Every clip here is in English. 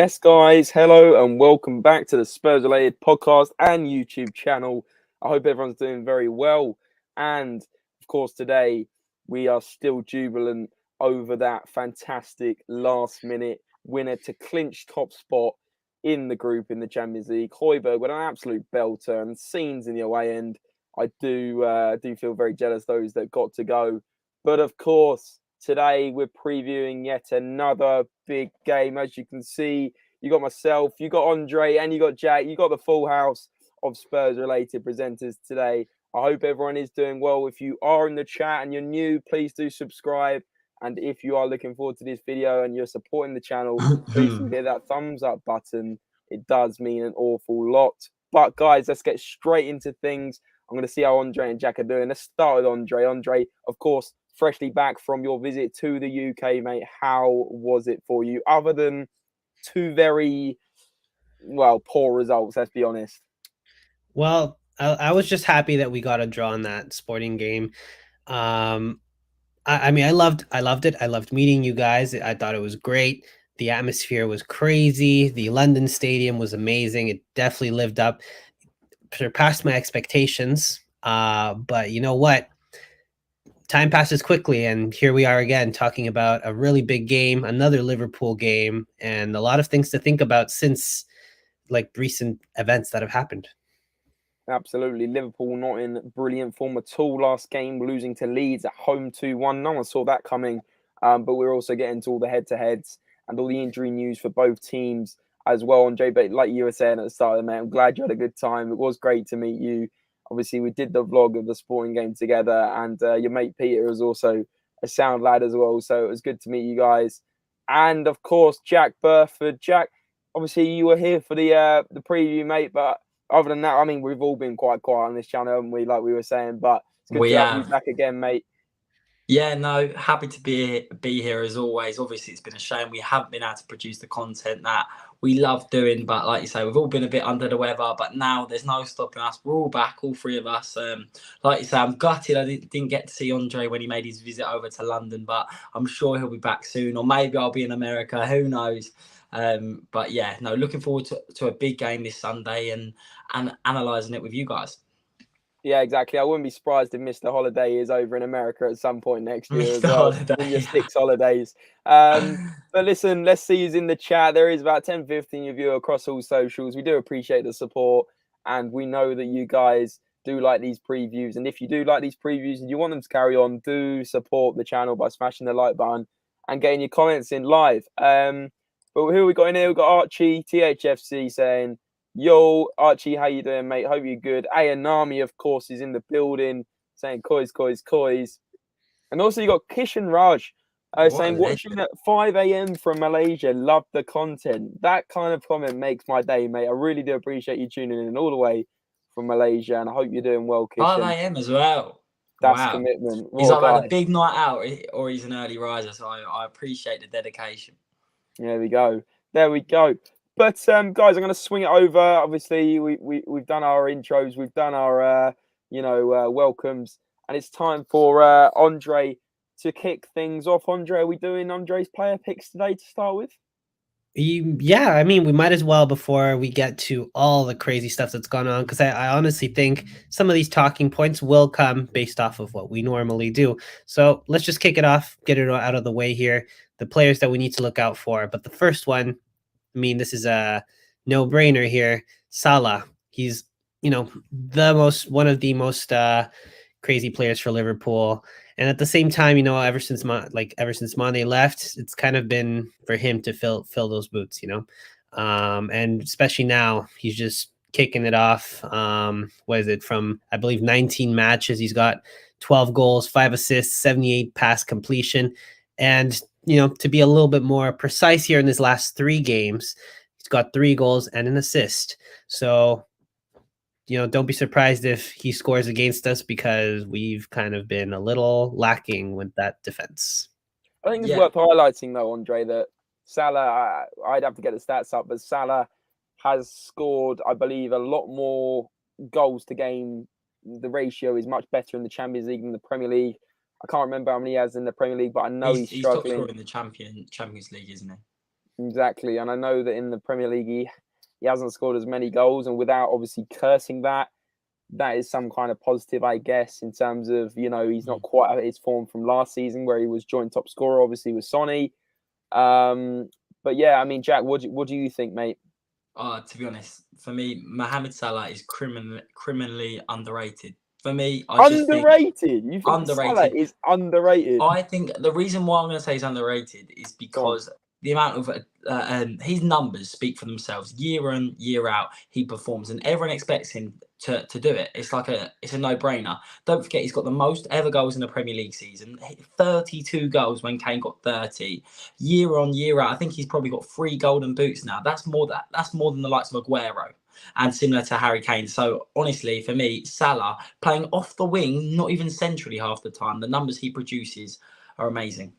Yes, guys, hello and welcome back to the Spurs related podcast and YouTube channel. I hope everyone's doing very well. And of course, today we are still jubilant over that fantastic last minute winner to clinch top spot in the group in the Champions League. Hojbjerg with an absolute belter and scenes in the away end. I do feel very jealous those that got to go. But of course, today we're previewing yet another big game. As you can see, you got myself, you got Andre, and you got Jack. You got the full house of Spurs-related presenters today. I hope everyone is doing well. If you are in the chat and you're new, please do subscribe. And if you are looking forward to this video and you're supporting the channel, please do hit that thumbs up button. It does mean an awful lot. But guys, let's get straight into things. I'm going to see how Andre and Jack are doing. Let's start with Andre. Andre, of course, freshly back from your visit to the UK, mate. How was it for you? Other than two very, poor results, let's be honest. Well, I was just happy that we got a draw in that Sporting game. I mean, I loved it. I loved meeting you guys. I thought it was great. The atmosphere was crazy. The London Stadium was amazing. It definitely lived up, surpassed my expectations. But you know what? Time passes quickly, and here we are again talking about a really big game, another Liverpool game, and a lot of things to think about since recent events that have happened. Absolutely. Liverpool not in brilliant form at all last game, losing to Leeds at home 2-1. No one saw that coming. But we're also getting to all the head-to-heads and all the injury news for both teams as well, Andre. But like you were saying at the start, mate, I'm glad you had a good time. It was great to meet you. Obviously, we did the vlog of the Sporting game together, and your mate Peter is also a sound lad as well. So it was good to meet you guys. And of course, Jack Burford. Jack, obviously, you were here for the preview, mate. But other than that, I mean, we've all been quite quiet on this channel, haven't we? Like we were saying, but it's good to have you back again, mate. Yeah, no, happy to be here as always. Obviously, it's been a shame we haven't been able to produce the content that we love doing. But like you say, we've all been a bit under the weather. But now there's no stopping us. We're all back, all three of us. Like you say, I'm gutted I didn't get to see Andre when he made his visit over to London. But I'm sure he'll be back soon. Or maybe I'll be in America. Who knows? But yeah, no, looking forward to a big game this Sunday and analysing it with you guys. Yeah, exactly. I wouldn't be surprised if Mr. Holiday is over in America at some point next year as well. In your 6 holidays. But listen, let's see who's in the chat. There is about 10, 15 of you across all socials. We do appreciate the support. And we know that you guys do like these previews. And if you do like these previews and you want them to carry on, do support the channel by smashing the like button and getting your comments in live. But who we got in here? We've got Archie, THFC saying, yo, Archie, how you doing, mate? Hope you're good. Ayanami, of course, is in the building saying COYS, COYS, COYS. And also you got Kishan Raj saying, watching at 5 a.m. from Malaysia, love the content. That kind of comment makes my day, mate. I really do appreciate you tuning in all the way from Malaysia, and I hope you're doing well, Kishan. 5 a.m. as well. That's commitment. He's either had a big night out or he's an early riser, so I appreciate the dedication. There we go. There we go. But guys, I'm going to swing it over. Obviously, we've done our intros, we've done our welcomes, and it's time for Andre to kick things off. Andre, are we doing Andre's player picks today to start with? Yeah, I mean, we might as well before we get to all the crazy stuff that's gone on, because I honestly think some of these talking points will come based off of what we normally do. So let's just kick it off, get it out of the way here. The players that we need to look out for. But the first one, I mean, this is a no-brainer here. Salah. He's, one of the most crazy players for Liverpool. And at the same time, ever since Mane left, it's kind of been for him to fill those boots, and especially now, he's just kicking it off. What is it, from, I believe, 19 matches? He's got 12 goals, 5 assists, 78 pass completion. And, to be a little bit more precise here, in his last 3 games, he's got 3 goals and an assist. So, don't be surprised if he scores against us, because we've kind of been a little lacking with that defense. I think it's worth highlighting, though, Andre, that Salah, I'd have to get the stats up, but Salah has scored, I believe, a lot more goals to game. The ratio is much better in the Champions League than the Premier League. I can't remember how many he has in the Premier League, but I know he's struggling. Top scorer in the Champions League, isn't he? Exactly. And I know that in the Premier League, he hasn't scored as many goals, and without obviously cursing that is some kind of positive, I guess, in terms of, he's not quite at his form from last season where he was joint top scorer, obviously, with Sonny. But yeah, I mean, Jack, what do you think, mate? To be honest, for me, Mohamed Salah is criminally underrated. For me, I just think Underrated? You think underrated. Salah is underrated? I think the reason why I'm going to say he's underrated is because the amount of his numbers speak for themselves. Year in, year out, he performs, and everyone expects him to do it. It's a no-brainer. Don't forget, he's got the most ever goals in the Premier League season. 32 goals when Kane got 30. Year on, year out, I think he's probably got 3 golden boots now. That's more than the likes of Aguero, and similar to Harry Kane. So honestly, for me, Salah playing off the wing, not even centrally half the time, the numbers he produces are amazing.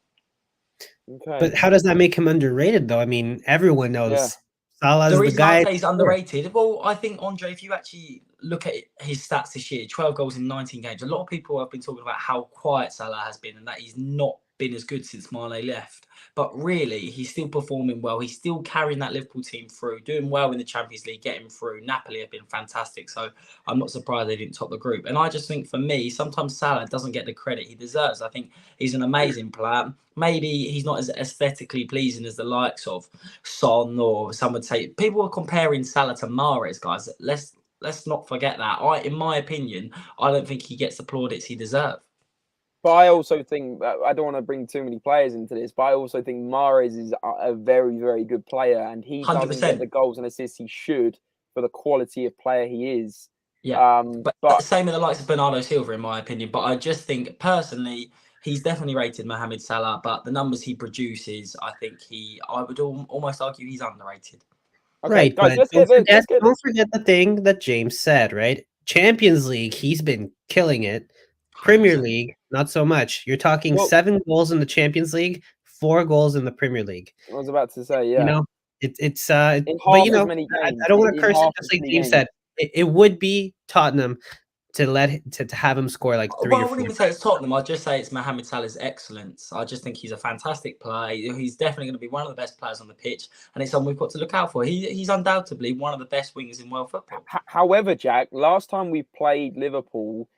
Okay. But how does that make him underrated, though? I mean, everyone knows Salah's the the reason guy. I say he's underrated, well, I think, Andre, if you actually look at his stats this year, 12 goals in 19 games, a lot of people have been talking about how quiet Salah has been and that he's not been as good since Mane left. But really, he's still performing well. He's still carrying that Liverpool team through, doing well in the Champions League, getting through. Napoli have been fantastic, so I'm not surprised they didn't top the group. And I just think, for me, sometimes Salah doesn't get the credit he deserves. I think he's an amazing player. Maybe he's not as aesthetically pleasing as the likes of Son, or some would say. People are comparing Salah to Mahrez, guys. Let's not forget that. In my opinion, I don't think he gets the plaudits he deserves. But I also think, I don't want to bring too many players into this, but I also think Mahrez is a very, very good player, and he doesn't 100%. get the goals and assists he should for the quality of player he is. Yeah, but same with the likes of Bernardo Silva, in my opinion. But I just think, personally, he's definitely rated Mohamed Salah, but the numbers he produces, I think I would almost argue he's underrated. Okay, Right, guys, but don't forget the thing that James said, right? Champions League, he's been killing it. Premier 100%. League, not so much. You're talking 7 goals in the Champions League, 4 goals in the Premier League. I was about to say, You know, it's in but half as many games. I don't want to curse it, just like James said. It would be Tottenham to have him score like 3 Well, or 4. I wouldn't even say it's Tottenham. I'd just say it's Mohamed Salah's excellence. I just think he's a fantastic player. He's definitely going to be one of the best players on the pitch, and it's someone we've got to look out for. He's undoubtedly one of the best wingers in world football. However, Jack, last time we played Liverpool,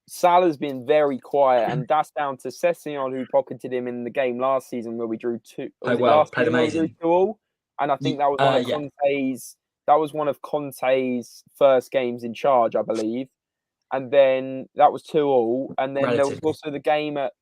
Salah's been very quiet, and that's down to Sessegnon, who pocketed him in the game last season where we drew 2. Played amazing. 2-2, and I think that was one of Conte's. That was one of Conte's first games in charge, I believe. And then that was 2-2, and then there was also the game at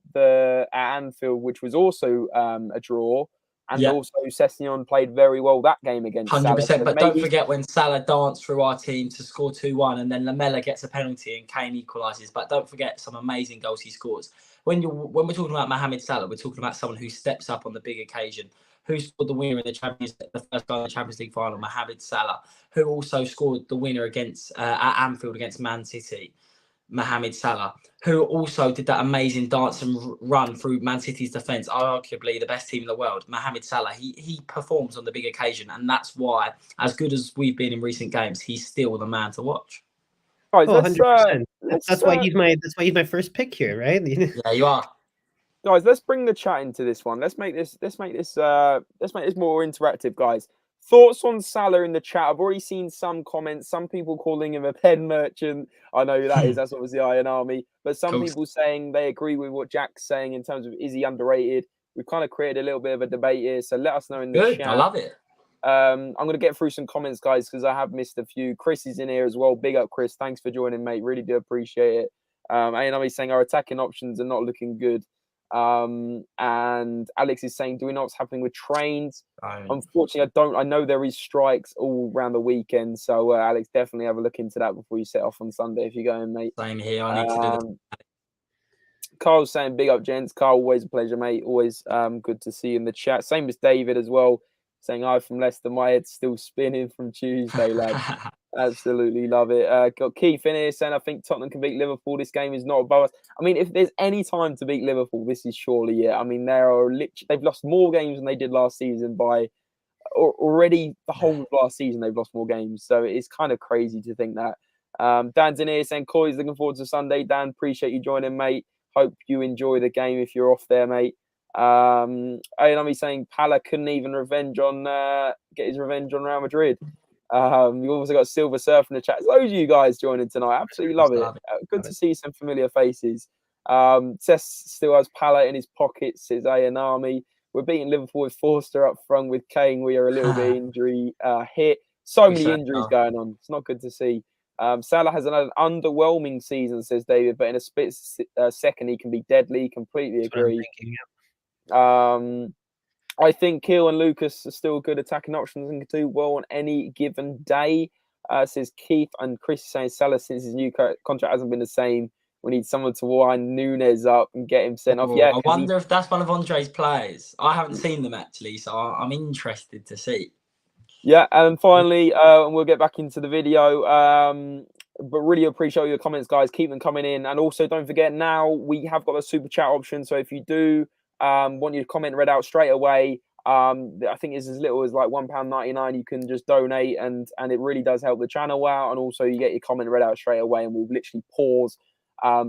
Anfield, which was also a draw. And also, Sessegnon played very well that game against 100%. Salah. But don't forget when Salah danced through our team to score 2-1, and then Lamela gets a penalty and Kane equalises. But don't forget some amazing goals he scores. When we're talking about Mohamed Salah, we're talking about someone who steps up on the big occasion. Who scored the winner in the first goal in the Champions League final? Mohamed Salah. Who also scored the winner against at Anfield against Man City? Mohamed Salah, who also did that amazing dance and run through Man City's defence, arguably the best team in the world. Mohamed Salah, he performs on the big occasion, and that's why, as good as we've been in recent games, he's still the man to watch. Guys, 100%. That's why he's my first pick here, right? Yeah, you are. Guys, let's bring the chat into this one. Let's make this more interactive, guys. Thoughts on Salah in the chat? I've already seen some comments. Some people calling him a pen merchant. I know who that is. That's obviously Iron Army. But some people saying they agree with what Jack's saying in terms of is he underrated. We've kind of created a little bit of a debate here. So let us know in the chat. I love it. I'm going to get through some comments, guys, because I have missed a few. Chris is in here as well. Big up, Chris. Thanks for joining, mate. Really do appreciate it. Iron Army's saying our attacking options are not looking good. And Alex is saying, do we know what's happening with trains? Unfortunately, I know there is strikes all around the weekend, so Alex, definitely have a look into that before you set off on Sunday if you're going, mate. Same here. I need to do that. Carl's saying, big up, gents. Carl, always a pleasure, mate. Always good to see you in the chat. Same as David as well, saying hi from Leicester. My head's still spinning from Tuesday, lad. Absolutely love it. Got Keith in here saying, I think Tottenham can beat Liverpool. This game is not above us. I mean, if there's any time to beat Liverpool, this is surely it. I mean, they've lost more games than they did last season by already the whole of last season. They've lost more games. So it's kind of crazy to think that. Dan's in here saying, COYS, looking forward to Sunday. Dan, appreciate you joining, mate. Hope you enjoy the game if you're off there, mate. Ayanami saying Pala couldn't even get his revenge on Real Madrid. You've also got Silver Surf in the chat. Loads of you guys joining tonight. Absolutely love it. Good to see some familiar faces. Cess still has Pala in his pockets, says Ayanami. We're beating Liverpool with Forster up front with Kane. We are a little bit injury hit. So many injuries going on. It's not good to see. Salah has an underwhelming season, says David, but in a split second he can be deadly. Completely agree. I think Keel and Lucas are still good attacking options and can do well on any given day, says Keith. And Chris is saying Salah, since his new contract hasn't been the same, we need someone to wind Nunes up and get him sent off. Yeah, I wonder if that's one of Andre's players. I haven't seen them actually, so I'm interested to see. Yeah, and finally, and we'll get back into the video. But really appreciate your comments, guys. Keep them coming in. And also, don't forget, now we have got a super chat option. So if you do want your comment read out straight away, I think it's as little as like £1.99. You can just donate, and it really does help the channel out. And also, you get your comment read out straight away, and we'll literally pause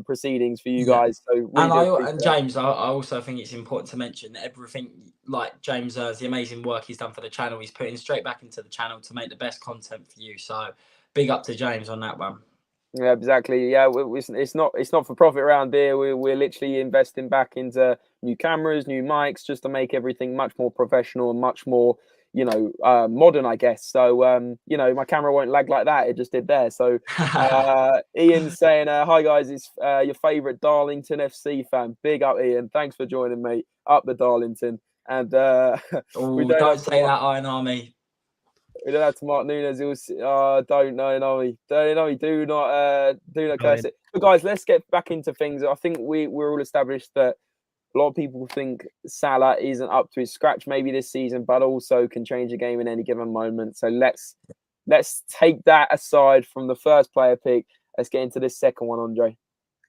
proceedings for you guys. So really and James, I also think it's important to mention everything like James the amazing work he's done for the channel. He's putting straight back into the channel to make the best content for you. So big up to James on that one. Yeah, exactly. Yeah, it's not for profit around here. We're literally investing back into new cameras, new mics, just to make everything much more professional and much more, modern, I guess. So, my camera won't lag like that. It just did there. So, Ian's saying, "Hi guys, it's your favourite Darlington FC fan. Big up, Ian. Thanks for joining, mate. Up the Darlington." And don't say that, Iron Army. We don't have to Mark Nunes. Don't know, Nami. Do not curse it. But guys, let's get back into things. I think we're all established that a lot of people think Salah isn't up to his scratch maybe this season, but also can change the game in any given moment. So let's take that aside from the first player pick. Let's get into this second one, Andre.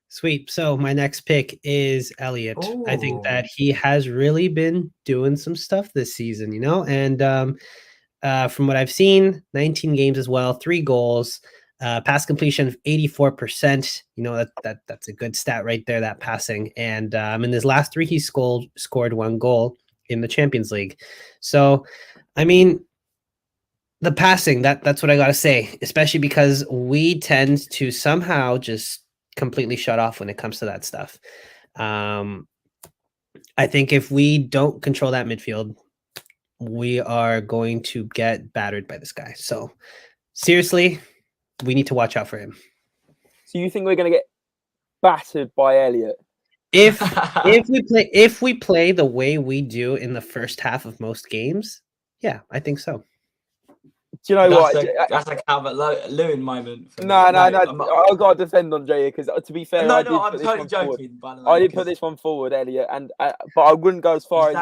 Sweet. So my next pick is Elliot. I think that he has really been doing some stuff this season, and from what I've seen, 19 games as well, 3 goals, pass completion of 84%. That's a good stat right there, that passing. And in his last 3, he scored 1 goal in the Champions League. So, I mean, the passing, that's what I got to say, especially because we tend to somehow just completely shut off when it comes to that stuff. I think if we don't control that midfield, we are going to get battered by this guy. So seriously, we need to watch out for him. So you think we're going to get battered by Elliot? If we play the way we do in the first half of most games, yeah, I think so. Do you know what? That's a Calvert-Lewin moment. No. I've got to defend Andre because, to be fair, I'm totally joking. By the way, I did put this one forward, Elliot, but I wouldn't go as far as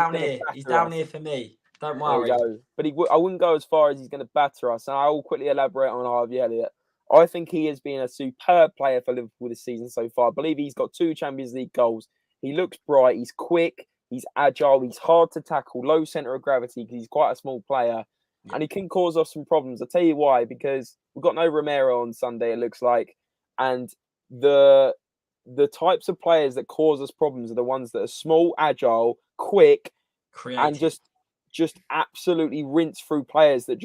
he's down here for me. Don't worry. But I wouldn't go as far as he's going to batter us. And I will quickly elaborate on Harvey Elliott. I think he has been a superb player for Liverpool this season so far. I believe he's got 2 Champions League goals. He looks bright. He's quick. He's agile. He's hard to tackle. Low centre of gravity because he's quite a small player. Yeah. And he can cause us some problems. I'll tell you why. Because we've got no Romero on Sunday, it looks like. And the types of players that cause us problems are the ones that are small, agile, quick, creative, and just absolutely rinse through players that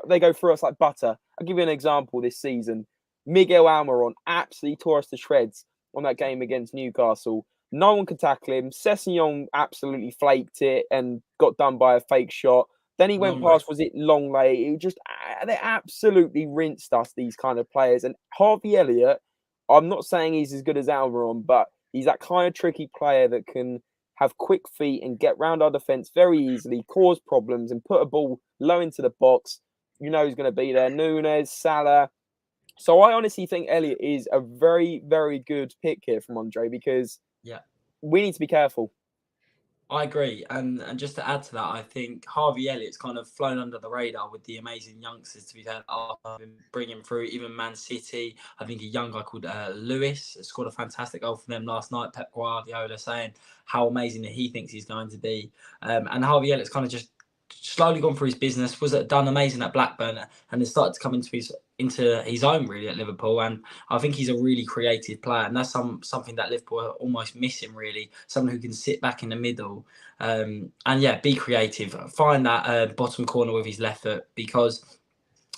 they go through us like butter. I'll give you an example this season. Miguel Almiron absolutely tore us to shreds on that game against Newcastle. No one could tackle him. Sessegnon absolutely flaked it and got done by a fake shot. Then he went past, was it Longley? They absolutely rinsed us, these kind of players. And Harvey Elliott, I'm not saying he's as good as Almiron, but he's that kind of tricky player that can have quick feet and get round our defence very easily, cause problems and put a ball low into the box. He's going to be there. Nunes, Salah. So I honestly think Elliott is a very, very good pick here from Andre because we need to be careful. I agree. And just to add to that, I think Harvey Elliott's kind of flown under the radar with the amazing youngsters, to be fair. I've been bringing through even Man City. I think a young guy called Lewis scored a fantastic goal for them last night. Pep Guardiola saying how amazing that he thinks he's going to be. And Harvey Elliott's kind of just slowly gone through his business, was done amazing at Blackburn, and has started to come into his own really at Liverpool. And I think he's a really creative player, and that's something that Liverpool are almost missing really. Someone who can sit back in the middle, and yeah, be creative, find that bottom corner with his left foot, because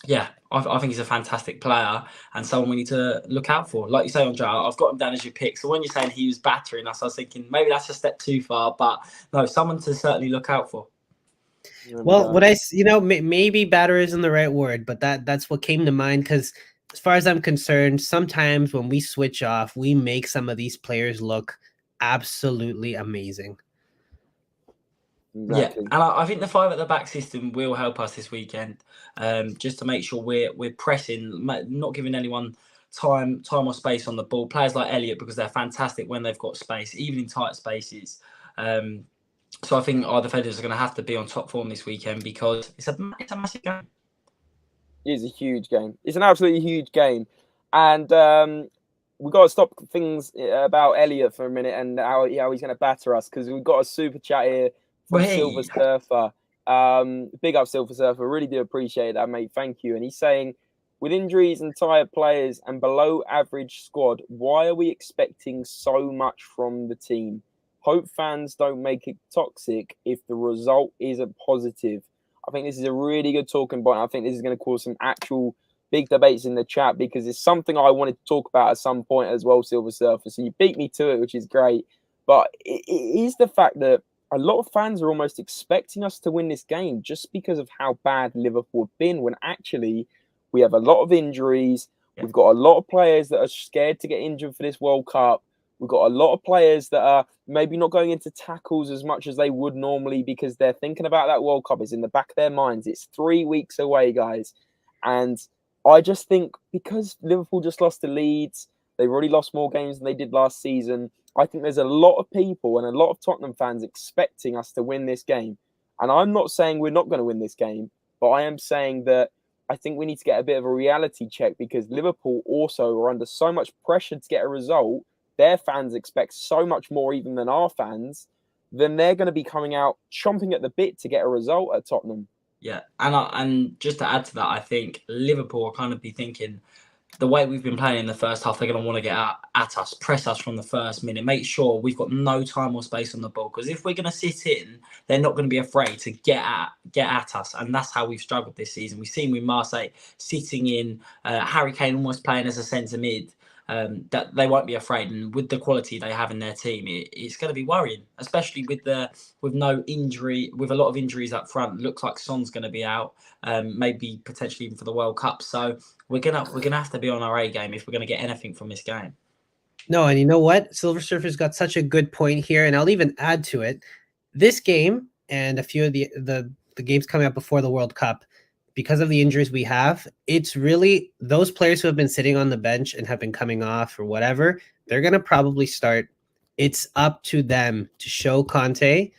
yeah, I think he's a fantastic player and someone we need to look out for. Like you say, Andre, I've got him down as your pick. So when you're saying he was battering us, I was thinking maybe that's a step too far, but no, someone to certainly look out for. Well, maybe batter isn't the right word, but that's what came to mind, because as far as I'm concerned, sometimes when we switch off, we make some of these players look absolutely amazing. Exactly. Yeah, and I think the 5 at the back system will help us this weekend, just to make sure we're pressing, not giving anyone time or space on the ball. Players like Elliott, because they're fantastic when they've got space, even in tight spaces. So I think our defenders are going to have to be on top form this weekend, because it's a massive game. It is a huge game. It's an absolutely huge game, and we've got to stop things about Elliott for a minute and how he's going to batter us, because we've got a super chat here from Silver Surfer. Big up Silver Surfer. Really do appreciate that, mate. Thank you. And he's saying, with injuries and tired players and below average squad, why are we expecting so much from the team? Hope fans don't make it toxic if the result isn't positive. I think this is a really good talking point. I think this is going to cause some actual big debates in the chat, because it's something I wanted to talk about at some point as well, Silver Surfer. So you beat me to it, which is great. But it is the fact that a lot of fans are almost expecting us to win this game just because of how bad Liverpool have been, when actually we have a lot of injuries. Yeah. We've got a lot of players that are scared to get injured for this World Cup. We've got a lot of players that are maybe not going into tackles as much as they would normally, because they're thinking about that World Cup. It's in the back of their minds. It's 3 weeks away, guys. And I just think because Liverpool just lost to Leeds, they've already lost more games than they did last season. I think there's a lot of people and a lot of Tottenham fans expecting us to win this game. And I'm not saying we're not going to win this game, but I am saying that I think we need to get a bit of a reality check, because Liverpool also are under so much pressure to get a result. Their fans expect so much more even than our fans. Then they're going to be coming out chomping at the bit to get a result at Tottenham. Yeah, and just to add to that, I think Liverpool will kind of be thinking, the way we've been playing in the first half, they're going to want to get at us, press us from the first minute, make sure we've got no time or space on the ball. Because if we're going to sit in, they're not going to be afraid to get at us. And that's how we've struggled this season. We've seen with Marseille sitting in, Harry Kane almost playing as a centre mid, that they won't be afraid. And with the quality they have in their team, it's going to be worrying, especially with no injury, with a lot of injuries up front. Looks like Son's going to be out, maybe potentially even for the World Cup. So we're gonna have to be on our A game if we're gonna get anything from this game. No, and you know what? Silver Surfer's got such a good point here, and I'll even add to it. This game and a few of the games coming up before the World Cup, because of the injuries we have, it's really those players who have been sitting on the bench and have been coming off or whatever, they're gonna probably start. It's up to them to show Conte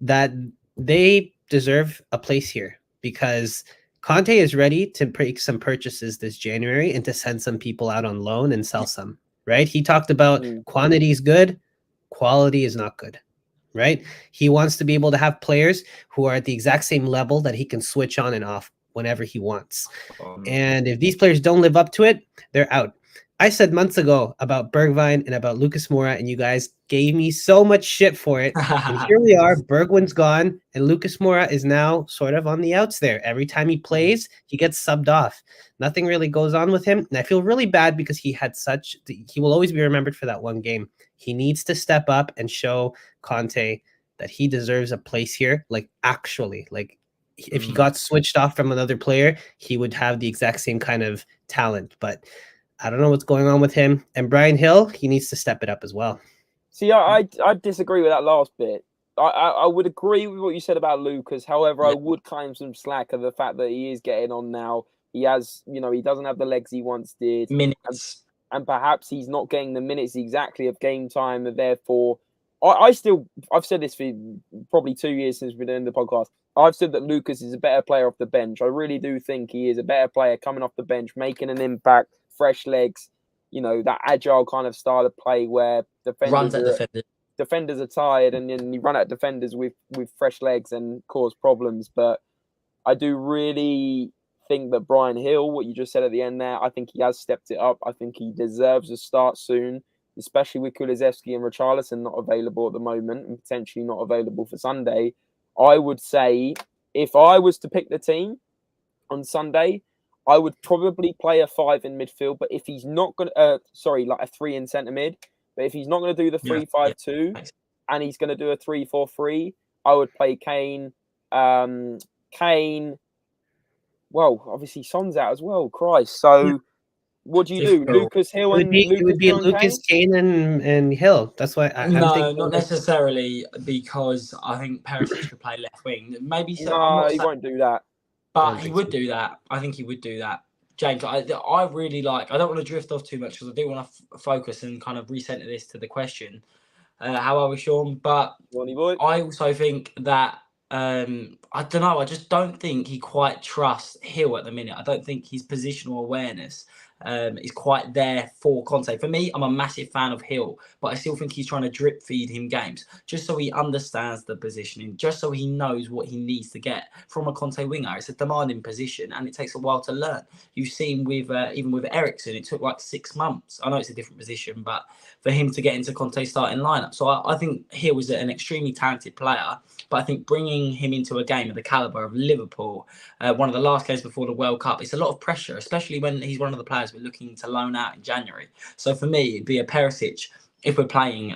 that they deserve a place here, because Conte is ready to make some purchases this January and to send some people out on loan and sell some, right? He talked about quantity is good, quality is not good, right? He wants to be able to have players who are at the exact same level that he can switch on and off whenever he wants. And if these players don't live up to it, they're out. I said months ago about Bergwijn and about Lucas Moura, and you guys gave me so much shit for it. And here we are. Bergwijn's gone, and Lucas Moura is now sort of on the outs there. Every time he plays, he gets subbed off. Nothing really goes on with him. And I feel really bad, because he will always be remembered for that one game. He needs to step up and show Conte that he deserves a place here. Like, actually, like, if he got switched off from another player, he would have the exact same kind of talent. But I don't know what's going on with him. And Brian Hill, he needs to step it up as well. See, I disagree with that last bit. I would agree with what you said about Lucas. However, I would claim some slack of the fact that he is getting on now. He has, he doesn't have the legs he once did. Minutes. And perhaps he's not getting the minutes exactly of game time. And therefore, I've said this for probably 2 years since we've been doing the podcast. I've said that Lucas is a better player off the bench. I really do think he is a better player coming off the bench, making an impact, fresh legs, that agile kind of style of play where defenders defenders are tired, and then you run at defenders with fresh legs and cause problems. But I do really think that Bryan Hill, what you just said at the end there, I think he has stepped it up. I think he deserves a start soon, especially with Kulusevski and Richarlison not available at the moment and potentially not available for Sunday. I would say if I was to pick the team on Sunday, I would probably play a 5 in midfield. But if he's not going to, like a 3 in centre mid, but if he's not going to do the 3-5-2 and he's going to do a 3-4-3, I would play Kane. Well, obviously Son's out as well. Christ. So what do you do? Lucas Hill and it would be Lucas, Kane, and Hill. That's why I'm thinking. Not necessarily, because I think Perisic could play left wing. Maybe so. No, he won't do that. But he would do that. I think he would do that. James, I really like. I don't want to drift off too much because I do want to focus and kind of recenter this to the question. How are we, Sean? But I also think that I don't know. I just don't think he quite trusts Hill at the minute. I don't think his positional awareness is quite there for Conte. For me, I'm a massive fan of Hill, but I still think he's trying to drip feed him games just so he understands the positioning, just so he knows what he needs to get from a Conte winger. It's a demanding position and it takes a while to learn. You've seen with even with Eriksen, it took like 6 months. I know it's a different position, but for him to get into Conte's starting lineup. So I think Hill is an extremely talented player, but I think bringing him into a game of the caliber of Liverpool, one of the last games before the World Cup, it's a lot of pressure, especially when he's one of the players we're looking to loan out in January. So for me, it'd be a Perisic. If we're playing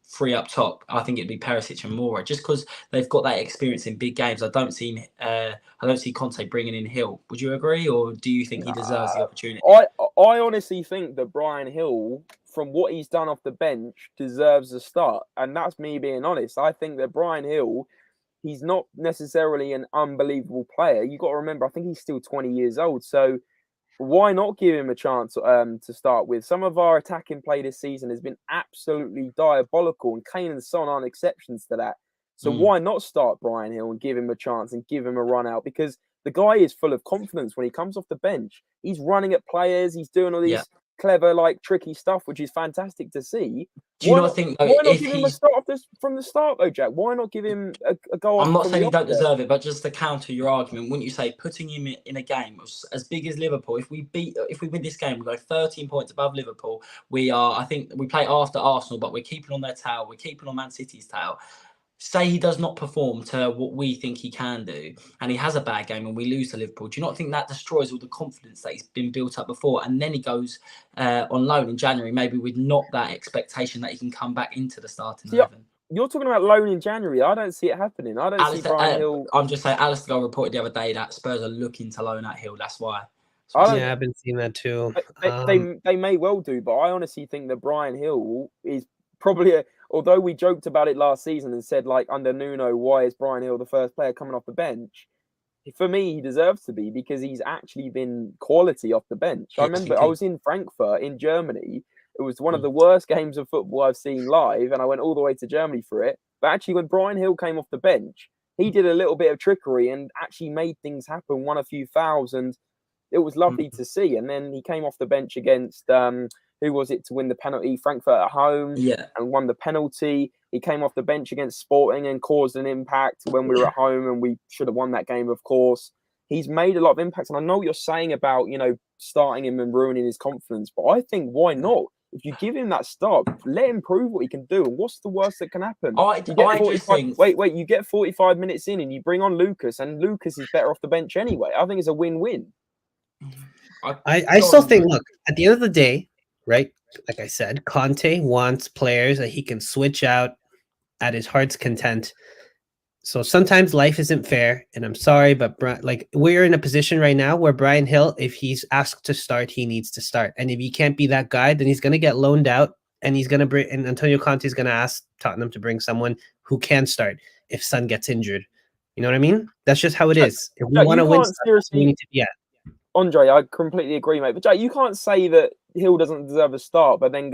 3 up top, I think it'd be Perisic and Moura, just because they've got that experience in big games. I don't see Conte bringing in Hill. Would you agree, or do you think he deserves the opportunity? I honestly think that Bryan Hill, from what he's done off the bench, deserves a start, and that's me being honest. I think that Bryan Hill, he's not necessarily an unbelievable player. You got to remember, I think he's still 20 years old, so why not give him a chance to start with? Some of our attacking play this season has been absolutely diabolical, and Kane and Son aren't exceptions to that. So why not start Bryan Hill and give him a chance and give him a run out? Because the guy is full of confidence when he comes off the bench. He's running at players. He's doing all these clever, tricky stuff, which is fantastic to see. Do you not think, though, why not give him a start from the start, though, Jack? Why not give him a goal? I'm not saying he don't deserve it, but just to counter your argument, wouldn't you say putting him in a game as big as Liverpool, if we win this game, we go 13 points above Liverpool. I think we play after Arsenal, but we're keeping on their tail. We're keeping on Man City's tail. Say he does not perform to what we think he can do, and he has a bad game and we lose to Liverpool. Do you not think that destroys all the confidence that he's been built up before? And then he goes on loan in January, maybe with not that expectation that he can come back into the starting 11. You're talking about loan in January. I don't see it happening. I don't see Bryan Hill. I'm just saying, Alistair Gold reported the other day that Spurs are looking to loan out Hill. That's why. I've been seeing that too. They may well do, but I honestly think that Bryan Hill is probably although we joked about it last season and said, under Nuno, why is Bryan Hill the first player coming off the bench? For me, he deserves to be, because he's actually been quality off the bench. I remember I was in Frankfurt in Germany. It was one of the worst games of football I've seen live, and I went all the way to Germany for it. But actually, when Bryan Hill came off the bench, he did a little bit of trickery and actually made things happen, won a few fouls, and it was lovely to see. And then he came off the bench against who was it to win the penalty? Frankfurt at home, and won the penalty. He came off the bench against Sporting and caused an impact when we were at home, and we should have won that game, of course. He's made a lot of impacts, and I know what you're saying about, starting him and ruining his confidence, but I think why not? If you give him that start, let him prove what he can do, and what's the worst that can happen? You get 45 minutes in and you bring on Lucas, and Lucas is better off the bench anyway. I think it's a win-win. I still think, look, at the end of the day, right? Like I said, Conte wants players that he can switch out at his heart's content. So sometimes life isn't fair, and I'm sorry, but we're in a position right now where Bryan Hill, if he's asked to start, he needs to start. And if he can't be that guy, then he's going to get loaned out, and he's going to bring. And Antonio Conte is going to ask Tottenham to bring someone who can start if Son gets injured. You know what I mean? That's just how it is. If we want to win, we need to, Andre, I completely agree, mate. But Jay, you can't say that Hill doesn't deserve a start, but then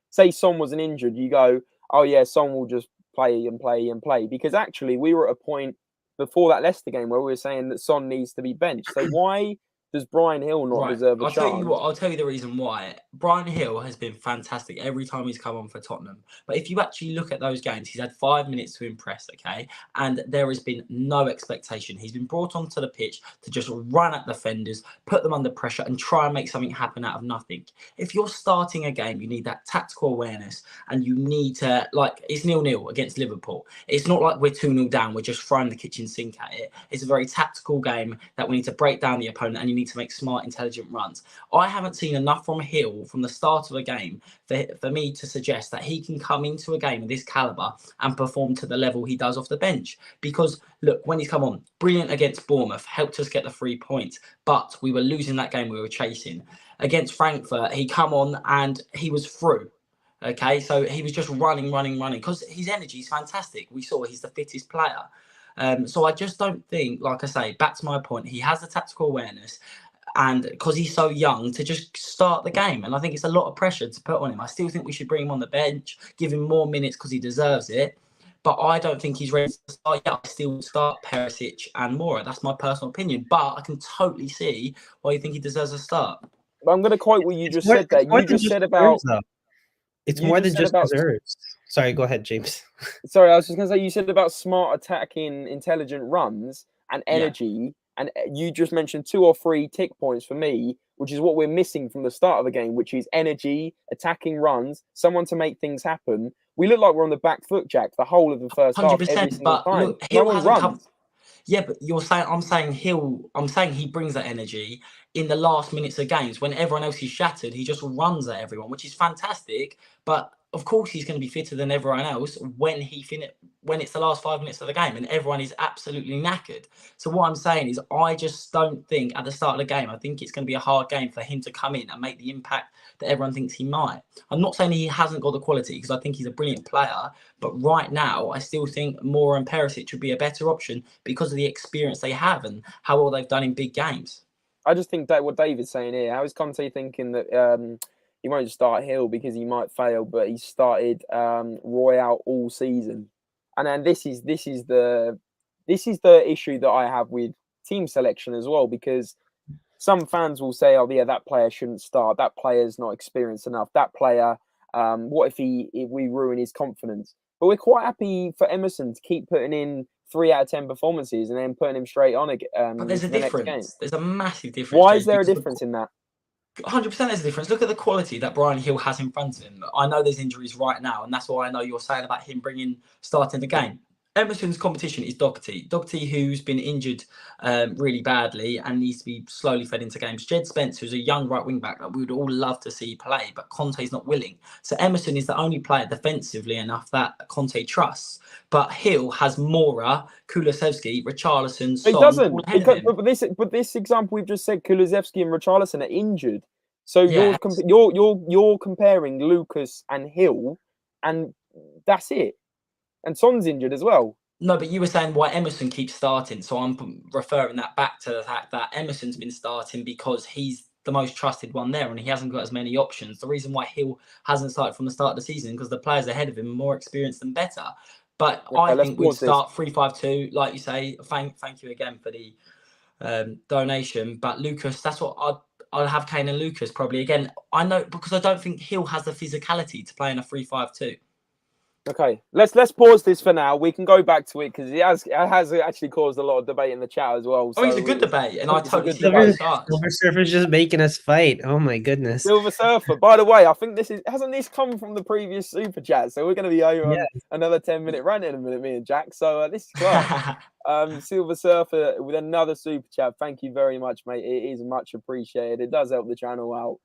say Son wasn't injured, you go, oh yeah, Son will just play and play and play. Because actually, we were at a point before that Leicester game where we were saying that Son needs to be benched. So why Does Brian Hill not Right. deserve a I'll chance? tell you what. I'll tell you the reason why. Brian Hill has been fantastic every time he's come on for Tottenham. But if you actually look at those games, he's had 5 minutes to impress, okay? And there has been no expectation. He's been brought onto the pitch to just run at defenders, put them under pressure, and try and make something happen out of nothing. If you're starting a game, you need that tactical awareness, and you need to, like, it's 0-0 against Liverpool. It's not like we're 2-0 down, we're just throwing the kitchen sink at it. It's a very tactical game that we need to break down the opponent, and you need to make smart, intelligent runs. I haven't seen enough from Hill from the start of a game for me to suggest that he can come into a game of this caliber and perform to the level he does off the bench. Because look, when he's come on, brilliant against Bournemouth, helped us get the 3 points, but we were losing that game we were chasing. Against Frankfurt, he come on and he was through. Okay, so he was just running because his energy is fantastic. We saw he's the fittest player. So I just don't think, like I say, back to my point, he has the tactical awareness. And because he's so young, to just start the game. And I think it's a lot of pressure to put on him. I still think we should bring him on the bench, give him more minutes because he deserves it. But I don't think he's ready to start yet. I still start Perisic and Moura. That's my personal opinion. But I can totally see why you think he deserves a start. I'm going to quote what you just said there. You just said about... It's more than just deserves. Sorry, go ahead, James. Sorry, I was just going to say, you said about smart attacking, intelligent runs and energy. Yeah. And you just mentioned 2 or 3 tick points for me, which is what we're missing from the start of the game, which is energy, attacking runs, someone to make things happen. We look like we're on the back foot, Jack, the whole of the first half every single time. Look, Hill hasn't come. Yeah, but I'm saying he brings that energy in the last minutes of games when everyone else is shattered. He just runs at everyone, which is fantastic. But of course, he's going to be fitter than everyone else when it's the last 5 minutes of the game and everyone is absolutely knackered. So what I'm saying is, I just don't think at the start of the game, I think it's going to be a hard game for him to come in and make the impact that everyone thinks he might. I'm not saying he hasn't got the quality, because I think he's a brilliant player. But right now, I still think Moura and Perisic would be a better option because of the experience they have and how well they've done in big games. I just think that what David's saying here, how is Conte thinking that he won't start Hill because he might fail, but he started Royale all season? And then this is the issue that I have with team selection as well, because some fans will say, oh yeah, that player shouldn't start, that player's not experienced enough, that player, what if we ruin his confidence? But we're quite happy for Emerson to keep putting in 3 out of 10 performances and then putting him straight on again. But there's a difference. There's a massive difference. Why is there a difference in that? 100% there's a difference. Look at the quality that Brian Hill has in front of him. I know there's injuries right now, and that's why I know you're saying about him starting the game. Emerson's competition is Doherty. Doherty, who's been injured really badly and needs to be slowly fed into games. Jed Spence, who's a young right wing back that we would all love to see play, but Conte's not willing. So Emerson is the only player defensively enough that Conte trusts. But Hill has Moura, Kulusevski, Richarlison, Son. He doesn't. But this example we've just said, Kulusevski and Richarlison are injured. So yeah. you're comparing Lucas and Hill, and that's it. And Son's injured as well. No, but you were saying why Emerson keeps starting. So I'm referring that back to the fact that Emerson's been starting because he's the most trusted one there and he hasn't got as many options. The reason why Hill hasn't started from the start of the season because the players ahead of him are more experienced and better. But I think we'd start 3-5-2, like you say. Thank you again for the donation. But Lucas, that's what I'd have Kane and Lucas probably again. I know because I don't think Hill has the physicality to play in a 3-5-2. Okay, let's pause this for now. We can go back to it because it has actually caused a lot of debate in the chat as well. So it's a good debate, and I totally see Silver Surfer's just making us fight. Oh my goodness. Silver Surfer. By the way, I think hasn't this come from the previous super chat? So we're going to be over on another 10-minute rant in a minute, me and Jack. So this is class. Silver Surfer with another super chat. Thank you very much, mate. It is much appreciated. It does help the channel out.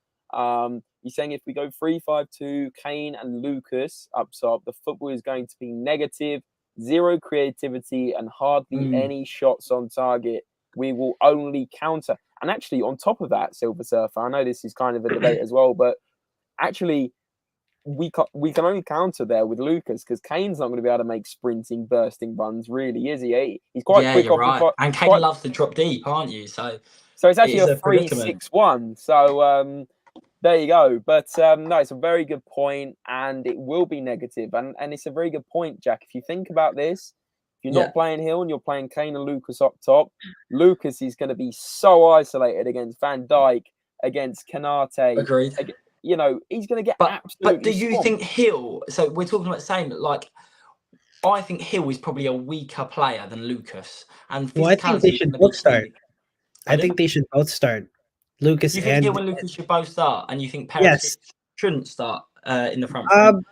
He's saying if we go 3-5-2, Kane and Lucas up top, the football is going to be negative, zero creativity, and hardly any shots on target. We will only counter. And actually, on top of that, Silver Surfer, I know this is kind of a debate as well, but actually, we can only counter there with Lucas because Kane's not going to be able to make sprinting, bursting runs, really, is he? He's quite quick off right. And Kane loves to drop deep, aren't you? So it's actually a 3-6-1. So there you go. But no, it's a very good point, and it will be negative. And it's a very good point, Jack. If you think about this, you're not playing Hill and you're playing Kane and Lucas up top, Lucas is going to be so isolated against Van Dijk, against Kanate. Agreed. You know, he's going to get But do you swamped. think Hill? So we're talking about the same. Like, I think Hill is probably a weaker player than Lucas, and Well, I think they should both start. I think they should both start. Lucas you think and Hill and Lucas should both start, and you think Perisic yes shouldn't start in the front three?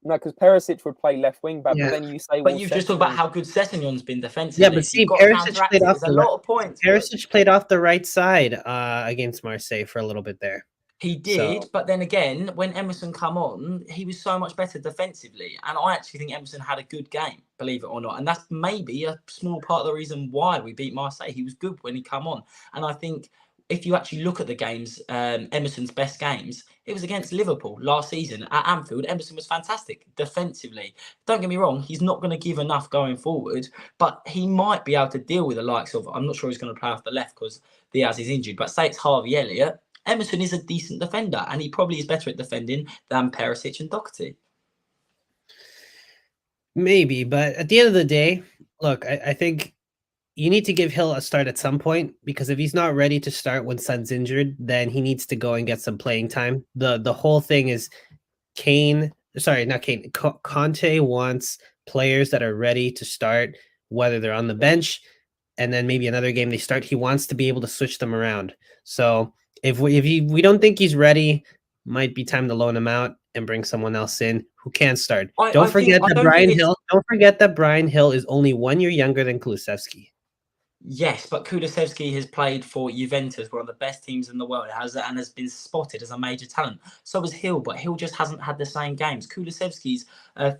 No, because Perisic would play left wing back, but then you say, but you've just talked about how good Sessegnon's been defensively. Yeah, but see, Perisic played off a lot of points. Perisic played off the right side against Marseille for a little bit there. He did, but then again, when Emerson come on, he was so much better defensively. And I actually think Emerson had a good game, believe it or not. And that's maybe a small part of the reason why we beat Marseille. He was good when he come on. And I think if you actually look at the games, Emerson's best games, it was against Liverpool last season at Anfield. Emerson was fantastic defensively. Don't get me wrong, he's not going to give enough going forward, but he might be able to deal with the likes of, I'm not sure he's going to play off the left because Diaz is injured, but say it's Harvey Elliott, Emerson is a decent defender, and he probably is better at defending than Perisic and Doherty. Maybe, but at the end of the day, look, I think you need to give Hill a start at some point, because if he's not ready to start when Son's injured, then he needs to go and get some playing time. The whole thing is Conte wants players that are ready to start, whether they're on the bench, and then maybe another game they start. He wants to be able to switch them around. So if we don't think he's ready, might be time to loan him out and bring someone else in who can start. Don't forget that Brian Hill is only 1 year younger than Kulusevski. Yes, but Kulusevski has played for Juventus, one of the best teams in the world, and has been spotted as a major talent. So has Hill, but Hill just hasn't had the same games. Kulusevski's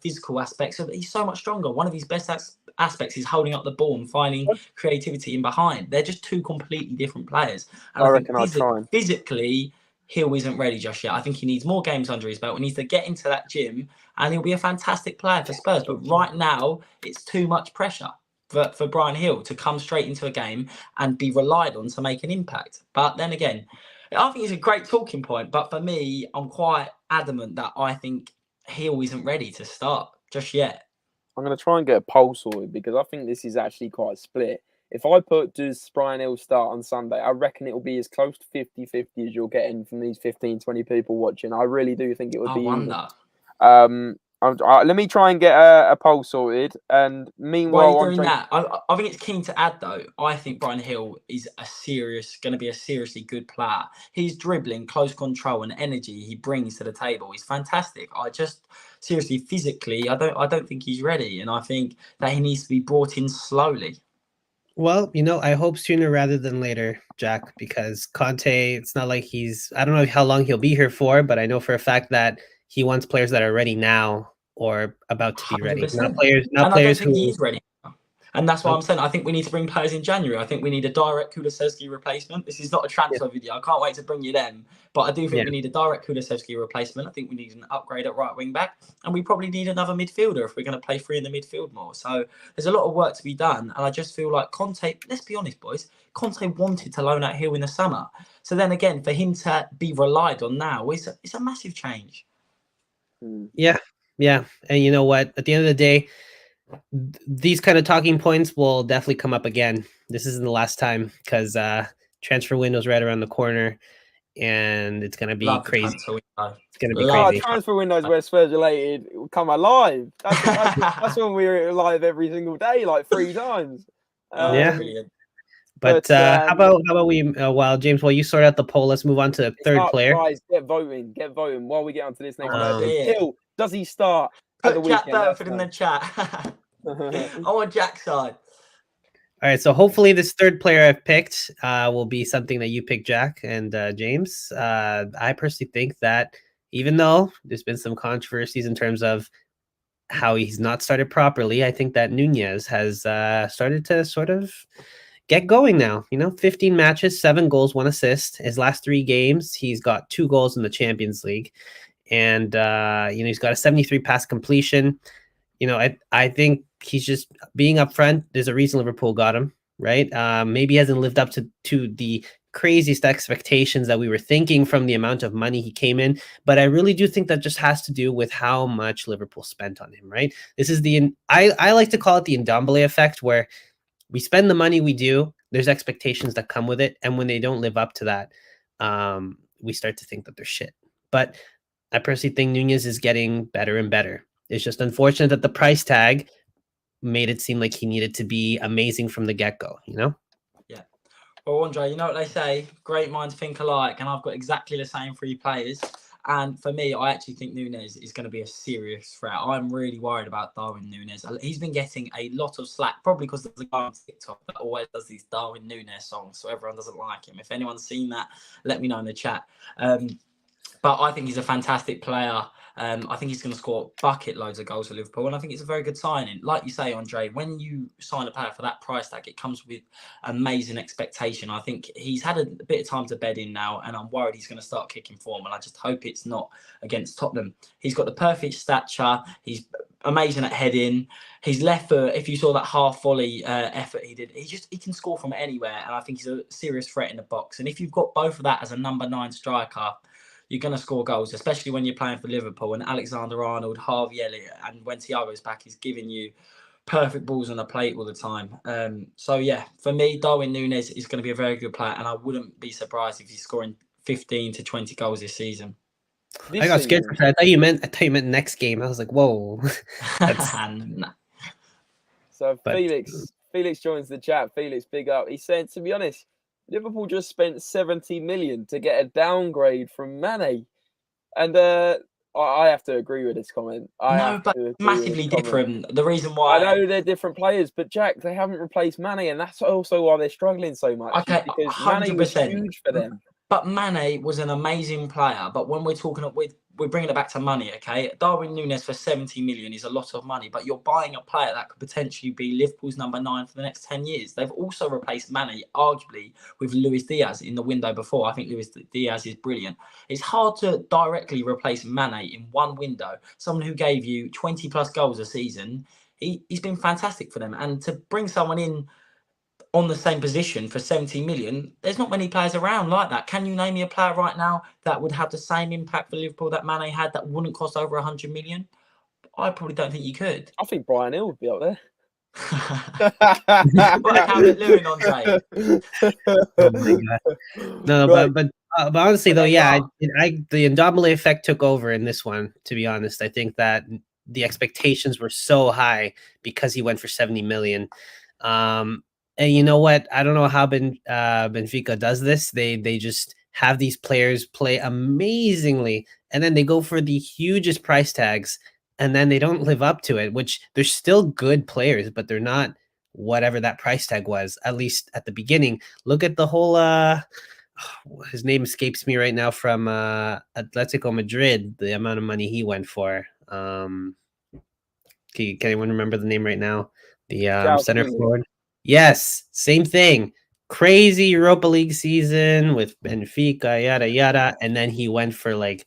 physical aspects, he's so much stronger. One of his best aspects is holding up the ball and finding creativity in behind. They're just two completely different players. And I reckon physically, Hill isn't ready just yet. I think he needs more games under his belt. He needs to get into that gym, and he'll be a fantastic player for Spurs. But right now, it's too much pressure for Brian Hill to come straight into a game and be relied on to make an impact. But then again, I think it's a great talking point. But for me, I'm quite adamant that I think Hill isn't ready to start just yet. I'm going to try and get a poll sorted, because I think this is actually quite split. If I put, does Brian Hill start on Sunday, I reckon it will be as close to 50-50 as you're getting from these 15, 20 people watching. I really do think it would be. I wonder. Let me try and get a poll sorted. And meanwhile, while you're doing that, I think it's keen to add, though, I think Brian Hill is going to be a seriously good player. His dribbling, close control, and energy he brings to the table is fantastic. I just seriously, physically, I don't think he's ready, and I think that he needs to be brought in slowly. Well, I hope sooner rather than later, Jack, because Conte, it's not like I don't know how long he'll be here for, but I know for a fact that he wants players that are ready now or about to be ready. 100%. Not players I don't think he is ready. And that's why I'm saying I think we need to bring players in January. I think we need a direct Kulusevski replacement. This is not a transfer video. I can't wait to bring you them. But I do think we need a direct Kulusevski replacement. I think we need an upgrade at right wing back. And we probably need another midfielder if we're going to play three in the midfield more. So there's a lot of work to be done. And I just feel like Conte, let's be honest, boys, Conte wanted to loan out Hill in the summer. So then again, for him to be relied on now, it's a massive change. Yeah. And you know what? At the end of the day, these kind of talking points will definitely come up again. This isn't the last time, because transfer window's right around the corner, and it's going to be crazy. It's going to be crazy. Transfer windows where Spurs related come alive. That's when we're live every single day, like 3 times. But how about we, James, while you sort out the poll, let's move on to third player. Guys, get voting while we get onto this next player. Hill, does he start at the weekend? Put Jack Burford in the chat. I want Jack's side. All right, so hopefully this third player I've picked will be something that you picked, Jack and James. I personally think that even though there's been some controversies in terms of how he's not started properly, I think that Nunez has started to sort of get going now. 15 matches, 7 goals, 1 assist. His last 3 games, he's got 2 goals in the Champions League. And, he's got a 73 pass completion. I think he's just being upfront. There's a reason Liverpool got him, right? Maybe he hasn't lived up to the craziest expectations that we were thinking from the amount of money he came in. But I really do think that just has to do with how much Liverpool spent on him, right? This is I like to call it the Ndombele effect, where we spend the money we do, there's expectations that come with it. And when they don't live up to that, we start to think that they're shit. But I personally think Nunez is getting better and better. It's just unfortunate that the price tag made it seem like he needed to be amazing from the get-go, you know? Yeah. Well, Andre, you know what they say? Great minds think alike, and I've got exactly the same 3 players. And for me, I actually think Nunez is going to be a serious threat. I'm really worried about Darwin Nunez. He's been getting a lot of slack, probably because there's a guy on TikTok that always does these Darwin Nunez songs, so everyone doesn't like him. If anyone's seen that, let me know in the chat. But I think he's a fantastic player. I think he's going to score bucket loads of goals for Liverpool, and I think it's a very good signing. Like you say, Andre, when you sign a player for that price tag, it comes with amazing expectation. I think he's had a bit of time to bed in now, and I'm worried he's going to start kicking form, and I just hope it's not against Tottenham. He's got the perfect stature. He's amazing at heading. His left foot, if you saw that half volley effort he did, he can score from anywhere, and I think he's a serious threat in the box. And if you've got both of that as a number 9 striker, you're going to score goals, especially when you're playing for Liverpool and Alexander-Arnold, Hojbjerg, and when Thiago's back, he's giving you perfect balls on the plate all the time. So, yeah, for me, Darwin Nunez is going to be a very good player, and I wouldn't be surprised if he's scoring 15 to 20 goals this season. I got scared for that. I thought you meant next game. I was like, whoa. Nah. So Felix joins the chat. Felix, big up. He's saying, to be honest, Liverpool just spent 70 million to get a downgrade from Mane. And I have to agree with this comment. But massively different. The reason why... I know they're different players, but Jack, they haven't replaced Mane, and that's also why they're struggling so much. Okay, because 100%. Mane was huge for them. But Mane was an amazing player. But when we're bringing it back to money, okay? Darwin Nunez for 70 million is a lot of money, but you're buying a player that could potentially be Liverpool's number 9 for the next 10 years. They've also replaced Mane, arguably, with Luis Diaz in the window before. I think Luis Diaz is brilliant. It's hard to directly replace Mane in one window. Someone who gave you 20 plus goals a season, he's been fantastic for them. And to bring someone in on the same position for 70 million, there's not many players around like that. Can you name me a player right now that would have the same impact for Liverpool that Mane had that wouldn't cost over 100 million? I probably don't think you could. I think Brian Hill would be up there. Like Albert Lewin, Andre. Oh my god. No, right. but honestly though, yeah, the Ndombele effect took over in this one, to be honest. I think that the expectations were so high because he went for 70 million. And you know what? I don't know how Benfica does this. They just have these players play amazingly, and then they go for the hugest price tags, and then they don't live up to it, which they're still good players, but they're not whatever that price tag was, at least at the beginning. Look at the whole his name escapes me right now, from Atletico Madrid, the amount of money he went for. Can anyone remember the name right now? The center forward. Yes, same thing. Crazy Europa League season with Benfica, yada yada, and then he went for like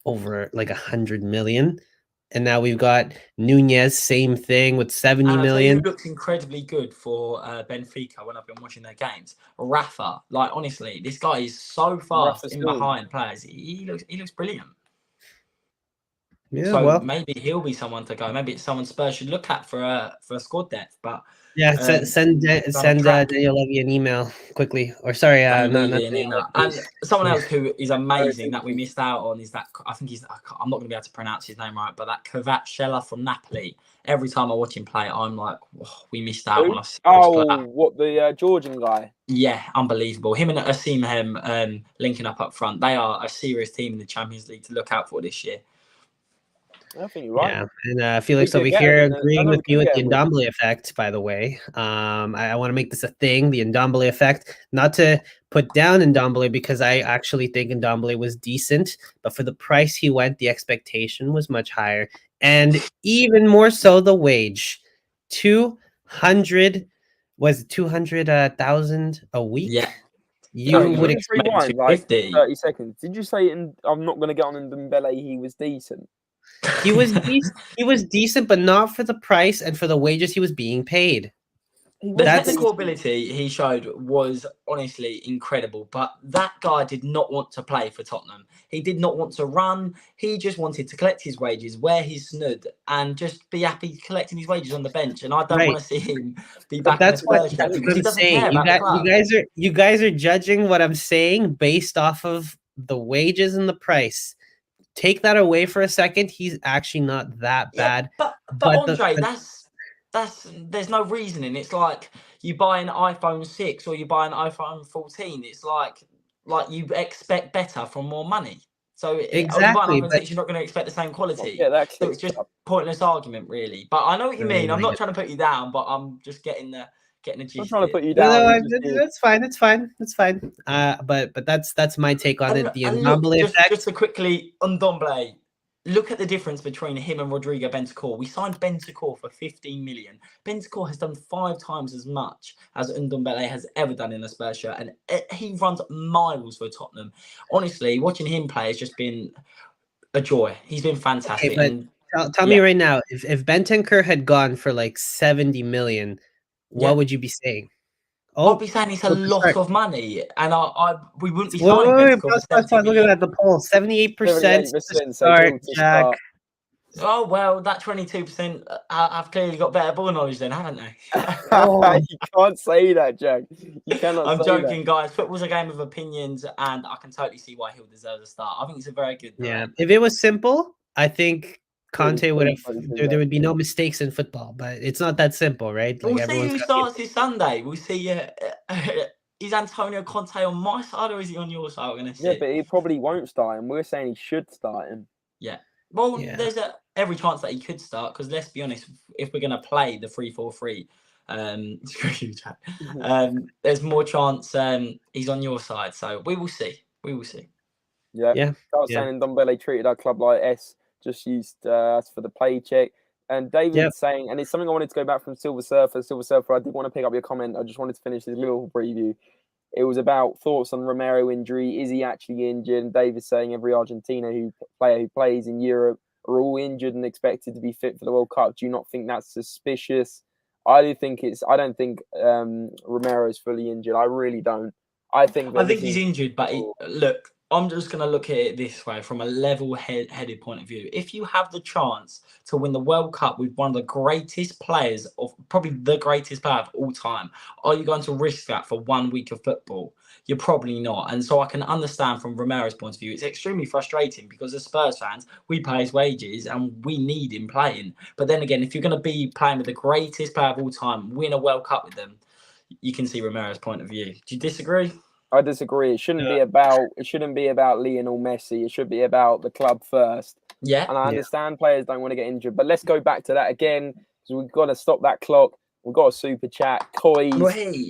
over like 100 million. And now we've got Nunez, same thing with 70 million. Who looks incredibly good for Benfica when I've been watching their games? Rafa. Like, honestly, this guy is so fast in behind players. He looks brilliant. Yeah, so well, maybe he'll be someone to go. Maybe it's someone Spurs should look at for a squad depth. But yeah, send Daniel Levy an email quickly. Or sorry, not an email. And someone else who is amazing that we missed out on is that, I think I'm not going to be able to pronounce his name right, but that Kvaratskhelia from Napoli. Every time I watch him play, I'm like, we missed out on us. What, the Georgian guy? Yeah, unbelievable. Him and Asim linking up front. They are a serious team in the Champions League to look out for this year. I think you're right. Yeah, and Felix over here agreeing with you with the Ndombele effect, by the way. I want to make this a thing, the Ndombele effect. Not to put down Ndombele, because I actually think Ndombele was decent, but for the price he went, the expectation was much higher. And even more so, the wage. 200,000 a week? Yeah. You would expect like 30 seconds. Did you say, I'm not going to get on Ndombele, he was decent? He was decent, but not for the price and for the wages he was being paid. The That's- technical ability he showed was honestly incredible, but that guy did not want to play for Tottenham. He did not want to run. He just wanted to collect his wages, wear his snood, and just be happy collecting his wages on the bench. And I don't Right. want to see him be But back in a that's what Spurs shirt because I'm he doesn't saying. care about the club. You guys are judging what I'm saying based off of the wages and the price. Take that away for a second. He's actually not that bad. But But Andre, that's there's no reasoning. It's like you buy an iPhone 6 or you buy an iPhone 14. It's like you expect better from more money. So or you buy an Exactly, iPhone but 6, you're not going to expect the same quality. Yeah, that So it's just a pointless argument, really. But I know what you mean. I'm not trying to put you down, but I'm just getting the gist. I'm trying to put you No, down. no, and just be- that's fine. It's fine. It's fine. But that's my take on it. The And look, Ndombele effect. just to quickly on Ndombele, look at the difference between him and Rodrigo Bentancur. We signed Bentancur for 15 million. Bentancur has done 5 times as much as Ndombele has ever done in a Spurs shirt, and he runs miles for Tottenham. Honestly, watching him play has just been a joy. He's been fantastic. Okay, but tell me right now, if Bentancur had gone for like 70 million, what would you be saying? I'll be saying it's a lot of money, and we wouldn't be signing Bentancur for 70 Look at that, the poll, 78% to start, Jack. Oh, well, that 22% have clearly got better ball knowledge then, haven't they? You can't say that, Jack. You cannot I'm say joking, that. guys. Football's a game of opinions, and I can totally see why he'll deserve a start. I think he's a very good player. Yeah, if it was simple, I think Conte would have. There There would be no mistakes in football, but it's not that simple, right? We'll see who starts this Sunday. We'll see. Is Antonio Conte on my side or is he on your side? We're going to see. Yeah, but he probably won't start him. We're saying he should start him. Yeah. Well, there's every chance that he could start because let's be honest, if we're going to play the 3-4-3, there's more chance he's on your side. So we will see. We will see. Yeah. Start saying Ndombele treated our club like S, just used us for the paycheck. And David's saying, and it's something I wanted to go back from Silver Surfer. Silver Surfer, I did want to pick up your comment. I just wanted to finish this Liverpool preview. It was about thoughts on Romero injury. Is he actually injured? And David's saying every Argentina player who plays in Europe are all injured and expected to be fit for the World Cup. Do you not think that's suspicious? I don't think Romero is fully injured. I really don't. I think he's injured, but look, I'm just going to look at it this way from a level-headed point of view. If you have the chance to win the World Cup with one of the greatest players, probably the greatest player of all time, are you going to risk that for 1 week of football? You're probably not. And so I can understand from Romero's point of view, it's extremely frustrating because as Spurs fans, we pay his wages and we need him playing. But then again, if you're going to be playing with the greatest player of all time, win a World Cup with them, you can see Romero's point of view. Do you disagree? I disagree. It shouldn't be about Lionel Messi. It should be about the club first. Yeah. And I understand players don't want to get injured, but let's go back to that again because we've got to stop that clock. We've got a super chat. COYS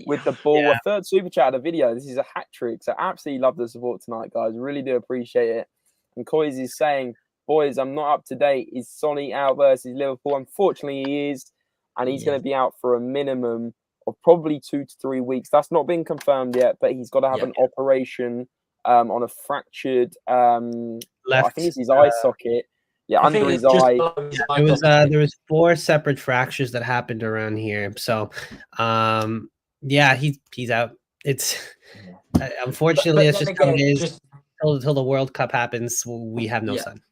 with the ball. A third super chat of the video. This is a hat trick. So absolutely love the support tonight, guys. Really do appreciate it. And COYS is saying, boys, I'm not up to date. Is Sonny out versus Liverpool? Unfortunately, he is. And he's going to be out for a minimum of probably 2 to 3 weeks. That's not been confirmed yet, but he's got to have an operation on a fractured, left. I think it's his eye socket. Yeah, under his eye. There was 4 separate fractures that happened around here. So, he's out. It's unfortunately it's just how it is. Until the World Cup happens, we have no son.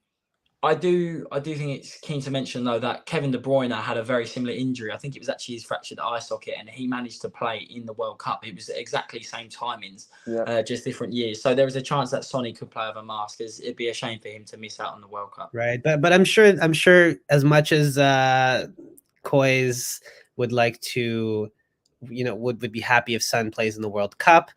I do think it's keen to mention, though, that Kevin De Bruyne had a very similar injury. I think it was actually his fractured eye socket, and he managed to play in the World Cup. It was exactly the same timings, just different years. So there was a chance that Sonny could play with a mask, as it'd be a shame for him to miss out on the World Cup. Right, but I'm sure as much as COYS would like to, would be happy if Son plays in the World Cup,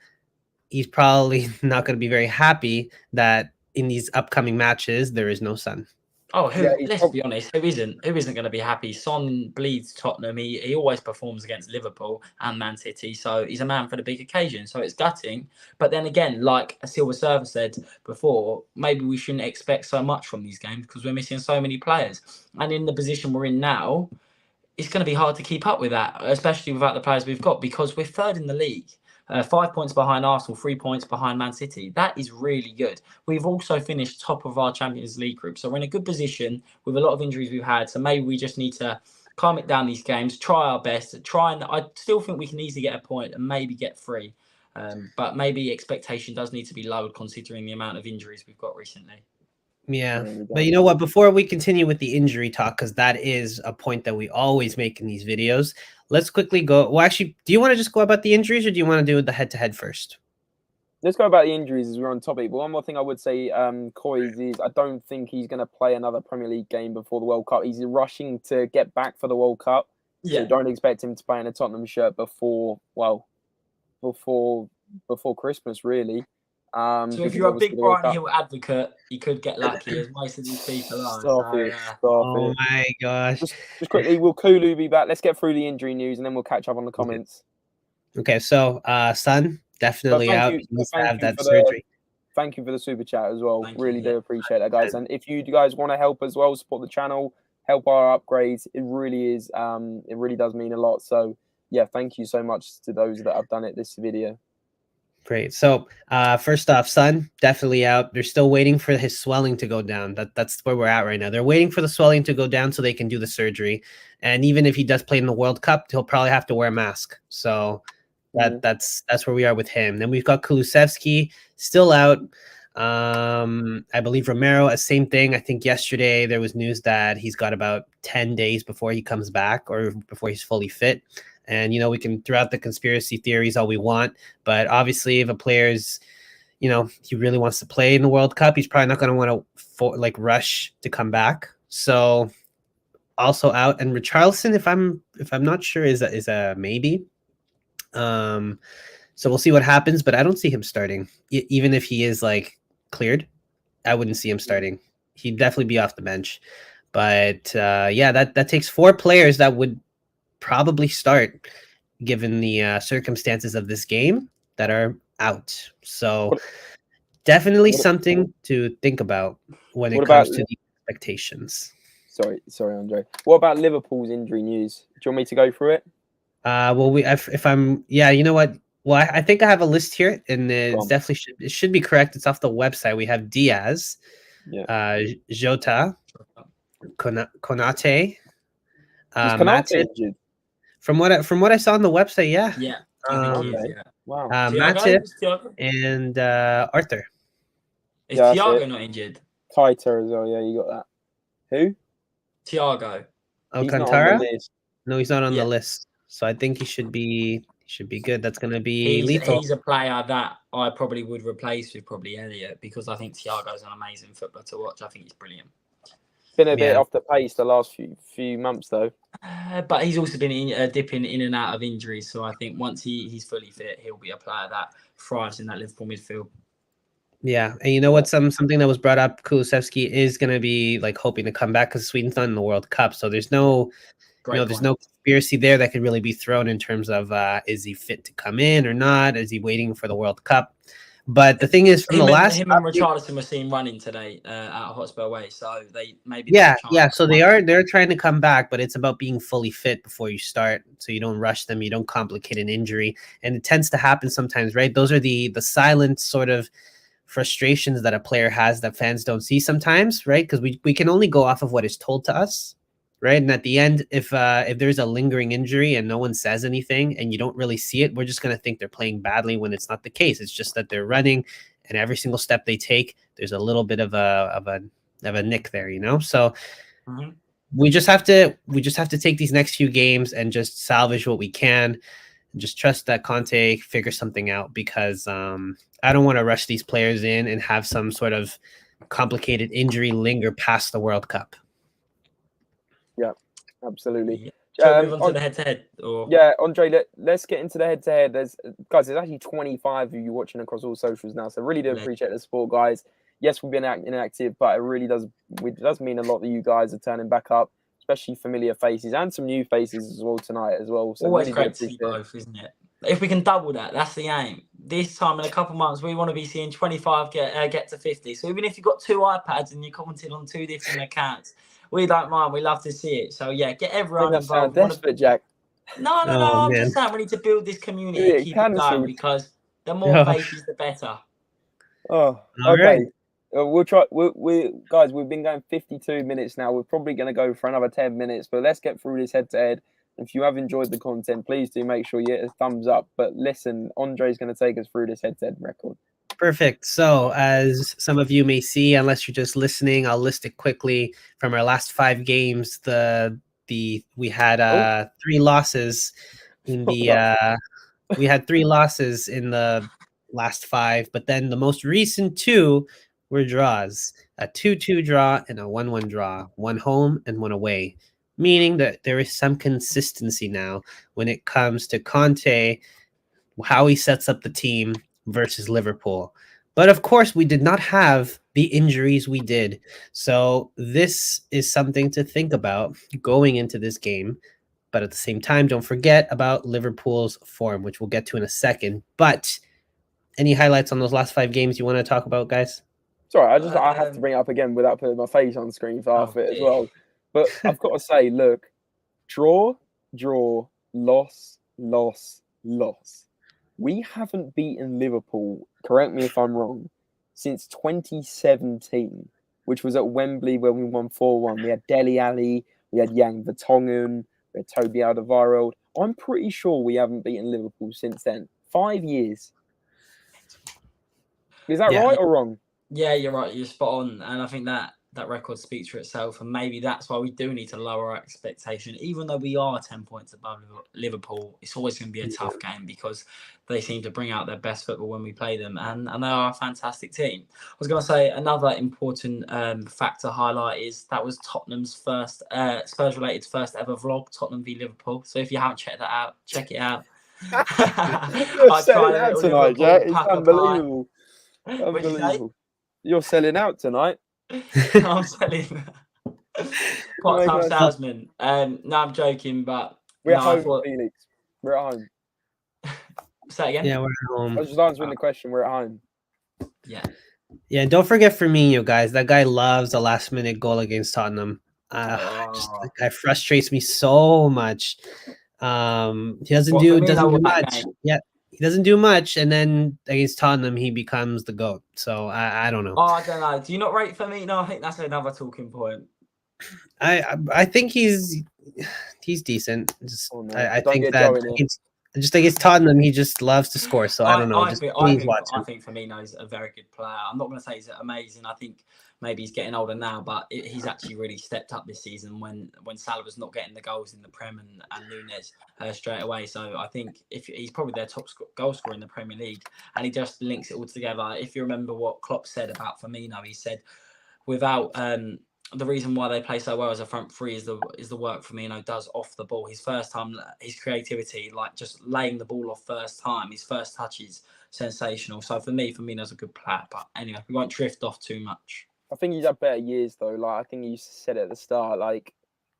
he's probably not going to be very happy that in these upcoming matches there is no Son. Oh, let's be honest, who isn't going to be happy? Son bleeds Tottenham. He always performs against Liverpool and Man City, so he's a man for the big occasion. So it's gutting. But then again, like a Silver Surfer said before, maybe we shouldn't expect so much from these games because we're missing so many players. And in the position we're in now, it's going to be hard to keep up with that, especially without the players we've got, because we're third in the league. 5 points behind Arsenal, 3 points behind Man City. That is really good. We've also finished top of our Champions League group. So we're in a good position with a lot of injuries we've had. So maybe we just need to calm it down these games, try our best, I still think we can easily get a point and maybe get 3. But maybe expectation does need to be lowered considering the amount of injuries we've got recently. Yeah, but you know what? Before we continue with the injury talk, because that is a point that we always make in these videos, let's quickly go. Well, actually, do you want to just go about the injuries, or do you want to do the head-to-head first? Let's go about the injuries as we're on topic. But one more thing I would say, COYS, is I don't think he's going to play another Premier League game before the World Cup. He's rushing to get back for the World Cup. Yeah. So don't expect him to play in a Tottenham shirt before Christmas, really. So if you're a big Brighton Hill advocate, you could get lucky, as most of these people are. Stop it. Oh my gosh. Just quickly, will Kulu be back? Let's get through the injury news and then we'll catch up on the comments. Okay, so Son, definitely out. He needs to have that surgery. Thank you for the super chat as well. Really do appreciate that, guys. And if you guys want to help as well, support the channel, help our upgrades, it really is. It really does mean a lot. So yeah, thank you so much to those that have done it this video. Great. So first off, Son, definitely out. They're still waiting for his swelling to go down. That's where we're at right now. They're waiting for the swelling to go down so they can do the surgery. And even if he does play in the World Cup, he'll probably have to wear a mask. So that's where we are with him. Then we've got Kulusevski still out. I believe Romero, same thing. I think yesterday there was news that he's got about 10 days before he comes back or before he's fully fit. And, you know, we can throw out the conspiracy theories all we want, but obviously if a player's, you know, he really wants to play in the World Cup, he's probably not going to want to rush to come back. So also out. And Richarlison, if I'm not sure, is a maybe. So we'll see what happens, but I don't see him starting. Even if he is cleared, I wouldn't see him starting. He'd definitely be off the bench. But yeah, that takes 4 players that would probably start given the circumstances of this game that are out. So definitely something to think about when it comes to the expectations. Sorry, Andre. What about Liverpool's injury news? Do you want me to go through it? Well, you know what? Well, I think I have a list here, and it should be correct. It's off the website. We have Diaz, Jota, Konate, Matip. From what I saw on the website, yeah. Yeah. Wow. Matip and Arthur. Is Thiago not injured? Keita as well, yeah, you got that. Who? Thiago. Alcantara? No, he's not on the list. So I think he should be good. That's going to be lethal. He's a player that I probably would replace with probably Elliot, because I think Thiago's an amazing footballer to watch. I think he's brilliant. Been a bit off the pace the last few months though. But he's also been dipping in and out of injuries. So I think once he's fully fit, he'll be a player that thrives in that Liverpool midfield. Yeah, and you know what? Something that was brought up, Kulusevski is going to be hoping to come back because Sweden's not in the World Cup. So there's no, there's no conspiracy there that could really be thrown in terms of is he fit to come in or not? Is he waiting for the World Cup? But the thing is, from him and Richarlison were seen running today at Hotspur way, so they maybe So they're trying to come back, but it's about being fully fit before you start, so you don't rush them, you don't complicate an injury, and it tends to happen sometimes, right? Those are the silent sort of frustrations that a player has that fans don't see sometimes, right? Because we can only go off of what is told to us. Right. And at the end, if there's a lingering injury and no one says anything and you don't really see it, we're just going to think they're playing badly when it's not the case. It's just that they're running, and every single step they take, there's a little bit of a nick there, you know? So we just have to take these next few games and just salvage what we can and just trust that Conte figures something out, because I don't want to rush these players in and have some sort of complicated injury linger past the World Cup. Yeah, absolutely. Shall we move on to the head-to-head? Yeah, Andre, let's get into the head-to-head. There's actually 25 of you watching across all socials now, so really do appreciate the support, guys. Yes, we've been inactive, but it really does mean a lot that you guys are turning back up, especially familiar faces and some new faces as well tonight as well. So always really great to see both, isn't it? If we can double that, that's the aim. This time in a couple of months, we want to be seeing 25 get to 50. So even if you've got 2 iPads and you're commenting on 2 different accounts, we don't mind. We love to see it. So yeah, get everyone involved. Desperate, Jack. No. I'm just saying we need to build this community and keep it going, because the more faces, the better. Oh, okay. We'll try. Guys, we've been going 52 minutes now. We're probably going to go for another 10 minutes, but let's get through this head-to-head. If you have enjoyed the content, please do make sure you hit a thumbs up. But listen, Andre's going to take us through this head-to-head record. Perfect. So, as some of you may see, unless you're just listening, I'll list it quickly. From our last 5 games, we had 3 losses in the we had 3 losses in the last 5, but then the most recent 2 were draws: a 2-2 draw and a 1-1 draw, 1 home and 1 away, meaning that there is some consistency now when it comes to Conte, how he sets up the team versus Liverpool. But of course, we did not have the injuries we did. So this is something to think about going into this game. But at the same time, don't forget about Liverpool's form, which we'll get to in a second. But any highlights on those last 5 games you want to talk about, guys? Sorry, I have to bring it up again without putting my face on screen for half it as well. But I've got to say, look, draw, loss. We haven't beaten Liverpool, correct me if I'm wrong, since 2017, which was at Wembley when we won 4-1. We had Dele Alli, we had Yang Vertonghen, we had Toby Alderweireld. I'm pretty sure we haven't beaten Liverpool since then. 5 years. Is that right or wrong? Yeah, you're right. You're spot on. And I think that record speaks for itself. And maybe that's why we do need to lower our expectation. Even though we are 10 points above Liverpool, it's always going to be a tough game because they seem to bring out their best football when we play them. And they are a fantastic team. I was going to say another important fact to highlight is that was Tottenham's first Spurs-related first ever vlog, Tottenham v Liverpool. So if you haven't checked that out, check it out. You're selling out tonight, Jack. It's unbelievable. Unbelievable. You're selling out tonight. I'm selling. Part-time salesman. No, I'm joking, but we're at home, Felix. We're at home. Say it again. Yeah, we're at home. I was just answering the question. We're at home. Yeah. Yeah, and don't forget Firmino, guys. That guy loves a last-minute goal against Tottenham. That guy frustrates me so much. He doesn't do much. Yeah. He doesn't do much, and then against Tottenham, he becomes the GOAT. So I don't know. Oh, I don't know. Do you not rate Firmino? I think that's another talking point. I think he's decent. I think that just against Tottenham, he just loves to score. So I don't know. I think Firmino's a very good player. I'm not going to say he's amazing. I think maybe he's getting older now, but he's actually really stepped up this season when Salah was not getting the goals in the Prem and Nunes straight away. So I think if he's probably their top goal scorer in the Premier League, and he just links it all together. If you remember what Klopp said about Firmino, he said without the reason why they play so well as a front three is the work Firmino does off the ball. His first time, his creativity, like just laying the ball off first time, his first touch is sensational. So for me, Firmino's a good player. But anyway, we won't drift off too much. I think he's had better years though. Like I think you said at the start, like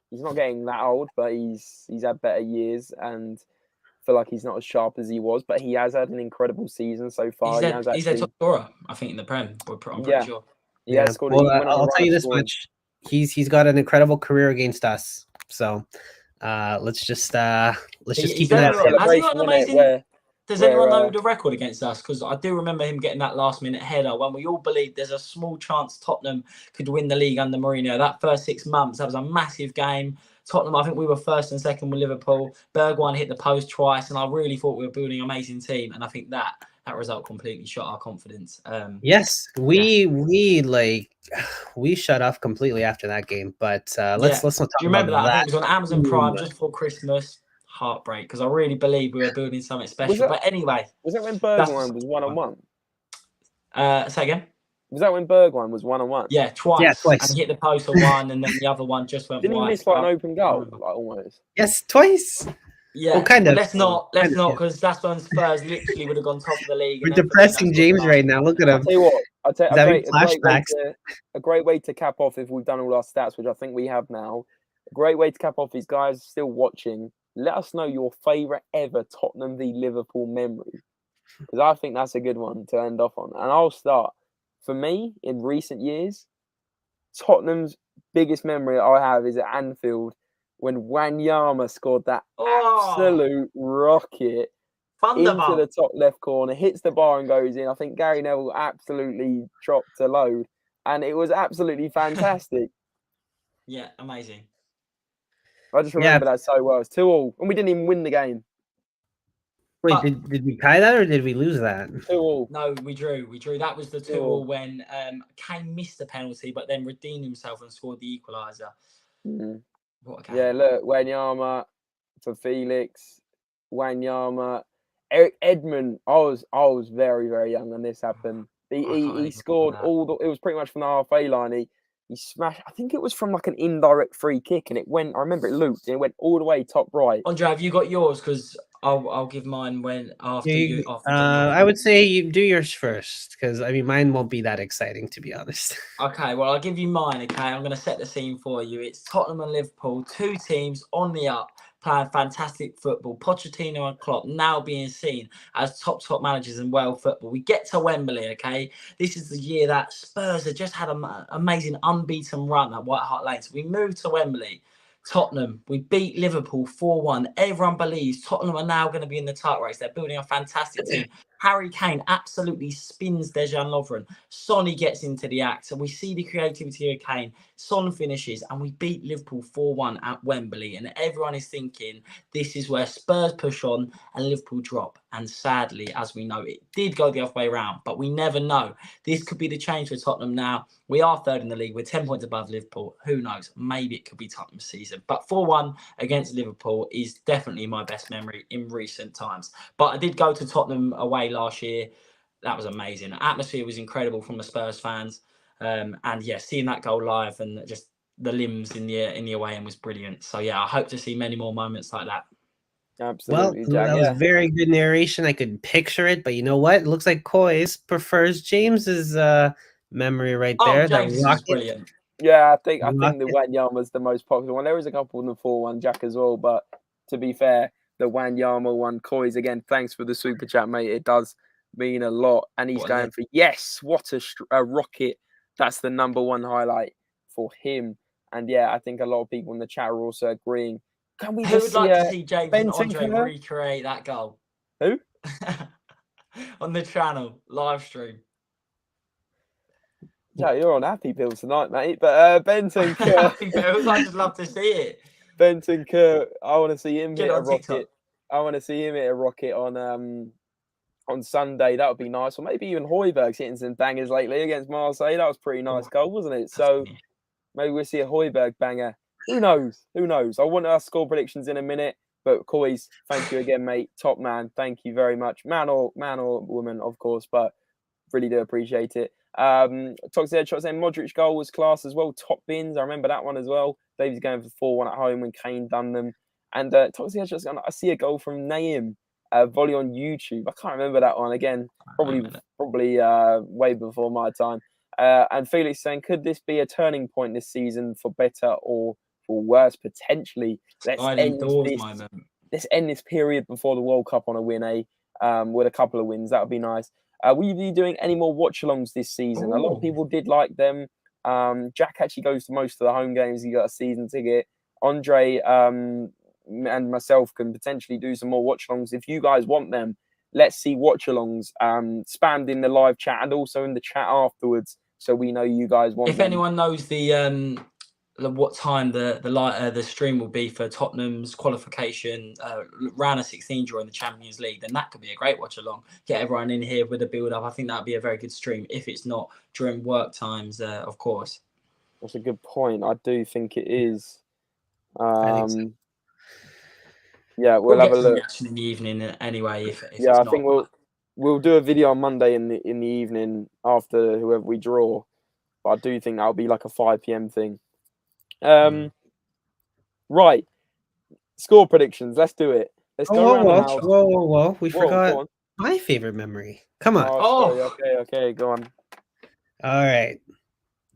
he's not getting that old, but he's had better years, and I feel like he's not as sharp as he was, but he has had an incredible season so far. He's their top scorer, I think, in the Prem. I'm pretty sure. Yeah, I'll tell you this much: he's got an incredible career against us. So let's just keep that. Does anyone know the record against us? Because I do remember him getting that last-minute header when we all believed there's a small chance Tottenham could win the league under Mourinho. That first 6 months, that was a massive game. Tottenham, I think we were first and second with Liverpool. Bergwijn hit the post twice, and I really thought we were building an amazing team. And I think that result completely shot our confidence. Yes, we shut off completely after that game. But let's not talk about that. Do you remember that? I think it was on Amazon Prime just before Christmas. Heartbreak, because I really believe we were building something special. But anyway, was it when Bergwijn was 1-on-1? Say again. Was that when Bergwijn was 1-on-1? Yeah, twice. Yeah, twice. And he hit the post for one, and then the other one just went wide. Didn't he miss like an open goal, like almost? Yes, twice. Yeah, well, kind of. Let's not, because that's when Spurs literally would have gone top of the league. We're depressing James right now. Look at him. I'll tell you what. A great way to cap off if we've done all our stats, which I think we have now. A great way to cap off is guys still watching. Let us know your favourite ever Tottenham v Liverpool memory, because I think that's a good one to end off on. And I'll start. For me, in recent years, Tottenham's biggest memory I have is at Anfield when Wanyama scored that absolute rocket into the top left corner, hits the bar and goes in. I think Gary Neville absolutely dropped a load. and it was absolutely fantastic. Yeah, amazing. I just remember that so well. It's 2-2, and we didn't even win the game. Wait, did we tie that or did we lose that? 2-2. No, we drew. That was the 2-2 when Kane missed the penalty, but then redeemed himself and scored the equaliser. What a game. Yeah, look, Wanyama for Felix, Wanyama, Eric Edmund. I was very, very young when this happened. He scored it was pretty much from the halfway line. He smashed, I think it was from like an indirect free kick, and it went, I remember it looped and it went all the way top right. Andre, have you got yours? Because I'll give mine after you. I would say you do yours first, because I mean mine won't be that exciting, to be honest. Okay, well I'll give you mine. Okay, I'm going to set the scene for you. It's Tottenham and Liverpool, two teams on the up, playing fantastic football. Pochettino and Klopp now being seen as top managers in world football. We get to Wembley. Okay, this is the year that Spurs have just had an amazing unbeaten run at White Hart Lane. So we move to Wembley. Tottenham, we beat Liverpool 4-1. Everyone believes Tottenham are now going to be in the title race. They're building a fantastic team. Harry Kane absolutely spins Dejan Lovren. Sonny gets into the act. So we see the creativity of Kane. Son finishes and we beat Liverpool 4-1 at Wembley. And everyone is thinking this is where Spurs push on and Liverpool drop. And sadly, as we know, it did go the other way around. But we never know. This could be the change for Tottenham now. We are third in the league. We're 10 points above Liverpool. Who knows? Maybe it could be Tottenham's season. But 4-1 against Liverpool is definitely my best memory in recent times. But I did go to Tottenham away last year. That was amazing. The atmosphere was incredible from the Spurs fans. And yeah, seeing that goal live and just the limbs in the away end was brilliant. So yeah, I hope to see many more moments like that. Absolutely, well, Jack. that was very good narration. I could picture it, but you know what? It looks like COYS prefers James's memory right there. Oh, James is brilliant. Yeah, I think the Wanyama's the most popular one. There was a couple in the 4-1 Jack as well, but to be fair, the Wanyama one, COYS, again, thanks for the super chat, mate. It does mean a lot. And he's going for, yes, what a rocket. That's the number one highlight for him. And yeah, I think a lot of people in the chat are also agreeing. Can we Who would like to see James and Andre recreate that goal? Who? On the channel, live stream. Yeah, you're on happy pills tonight, mate. But Bentancur. Happy pills, I just love to see it. Bentancur, I want to see him hit a rocket. TikTok. I want to see him hit a rocket on Sunday. That would be nice. Or maybe even Hojbjerg's hitting some bangers lately against Marseille. That was a pretty nice goal, wasn't it? So maybe we'll see a Hojbjerg banger. Who knows? Who knows? I want our score predictions in a minute. But COYS, thank you again, mate. Top man. Thank you very much. Man or woman, of course, but really do appreciate it. Toxic Headshot saying Modric goal was class as well. Top bins. I remember that one as well. Davies going for 4-1 at home when Kane done them. And Toxic Headshot's going, I see a goal from Naim. Volley on YouTube. I can't remember that one again. Probably way before my time. And Felix saying, could this be a turning point this season for better or for worse? Potentially. Let's end this period before the World Cup on a win, with a couple of wins. That would be nice. Will you be doing any more watch-alongs this season? A lot of people did like them. Jack actually goes to most of the home games. He got a season ticket. Andre and myself can potentially do some more watch-alongs. If you guys want them, let's see watch-alongs spammed in the live chat and also in the chat afterwards, so we know you guys want them. If anyone knows what time the stream will be for Tottenham's qualification round of 16 during the Champions League, then that could be a great watch along. Get everyone in here with a build up. I think that'd be a very good stream if it's not during work times, of course. That's a good point. I do think it is. I think so. Yeah, we'll have a look in the evening anyway. If I think we'll do a video on Monday in the evening after whoever we draw. But I do think that'll be like a 5 p.m. thing. Right, score predictions. Let's do it. Let's go around the house. Whoa! We forgot my favorite memory. Come on. Sorry. Okay. Go on. All right.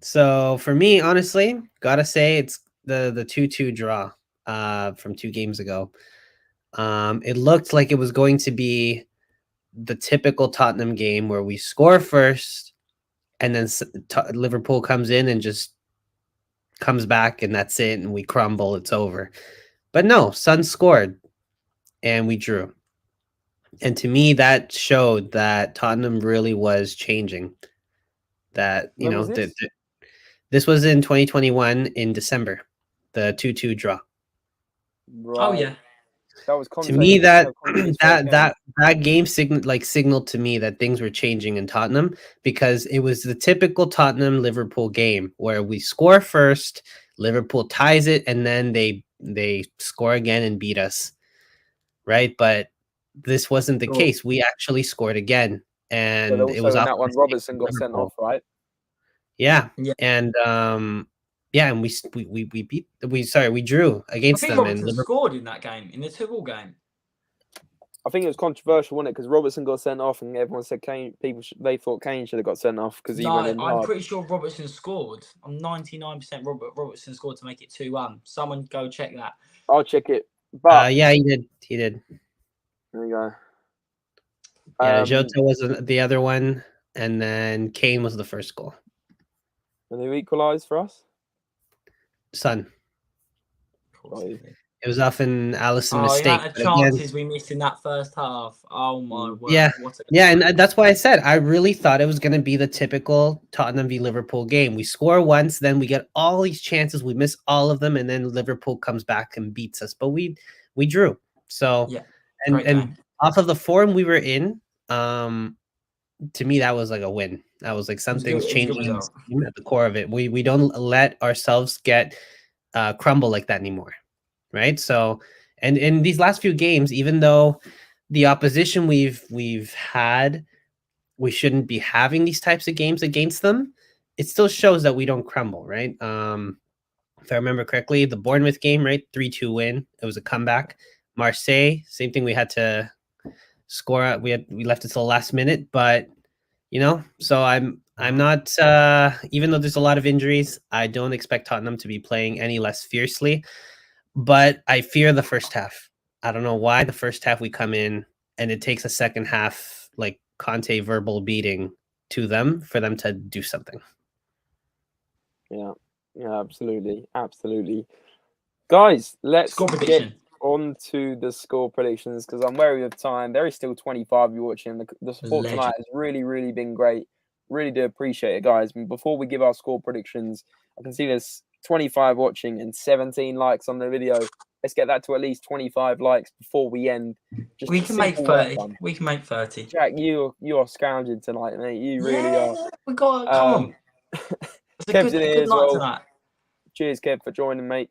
So for me, honestly, gotta say it's the 2-2 draw from 2 games ago. It looked like it was going to be the typical Tottenham game where we score first, and then Liverpool comes in and just comes back, and that's it, and we crumble. It's over. But no, Son scored, and we drew. And to me, that showed that Tottenham really was changing. That This was in 2021 in December, the 2-2 draw. Right. Oh yeah. That was Conte. To me, that Conte's first game. that game signaled to me that things were changing in Tottenham, because it was the typical Tottenham Liverpool game where we score first, Liverpool ties it, and then they score again and beat us, right? But this wasn't the Cool. case. We actually scored again, and But it also was in off that one, mistake Robertson from got sent Liverpool. off, right? Yeah, Yeah. and we drew I against think them, and Robertson Liverpool. scored in that game, in the 2-2 game. I think it was controversial, wasn't it? Because Robertson got sent off, and everyone said they thought Kane should have got sent off because he No, went in I'm hard. pretty sure Robertson scored. I'm 99% Robertson scored to make it 2-1. Someone go check that. I'll check it. But Yeah, he did. He did. there you go. Yeah, Jota was the other one, and then Kane was the first goal. And who equalised for us? Son. Oh, It was often Alisson the mistake. amount of but again, chances we missed in that first half. Oh my word. Yeah, What a yeah, and that's why I said I really thought it was going to be the typical Tottenham v Liverpool game. We score once, then we get all these chances, we miss all of them, and then Liverpool comes back and beats us. But we drew. So Yeah, and great game. off of the form we were in, to me that was like a win. That was like It was something's a good changing result. at the core of it. We don't let ourselves get crumble like that anymore, right? So, and in these last few games, even though the opposition we've had, we shouldn't be having these types of games against them, it still shows that we don't crumble, right? If I remember correctly, the Bournemouth game, right, 3-2 win. It was a comeback. Marseille, same thing. We had to score. We left it till the last minute, but so I'm not. Even though there's a lot of injuries, I don't expect Tottenham to be playing any less fiercely. But I fear the first half. I don't know why the first half we come in and it takes a second half like Conte verbal beating to them for them to do something. Yeah, absolutely. Guys, let's Score get prediction. on to the score predictions because I'm wary of time. There is still 25 of you watching. The support Legend. tonight has really been great. Really do appreciate it, guys. And before we give our score predictions, I can see there's 25 watching and 17 likes on the video. Let's get that to at least 25 likes before we end. Just We can make 30. We can make 30. Jack, you are scrounging tonight, mate. You really are. We got come on. It's a Kev's good in here night as well. tonight. Cheers, Kev, for joining, mate.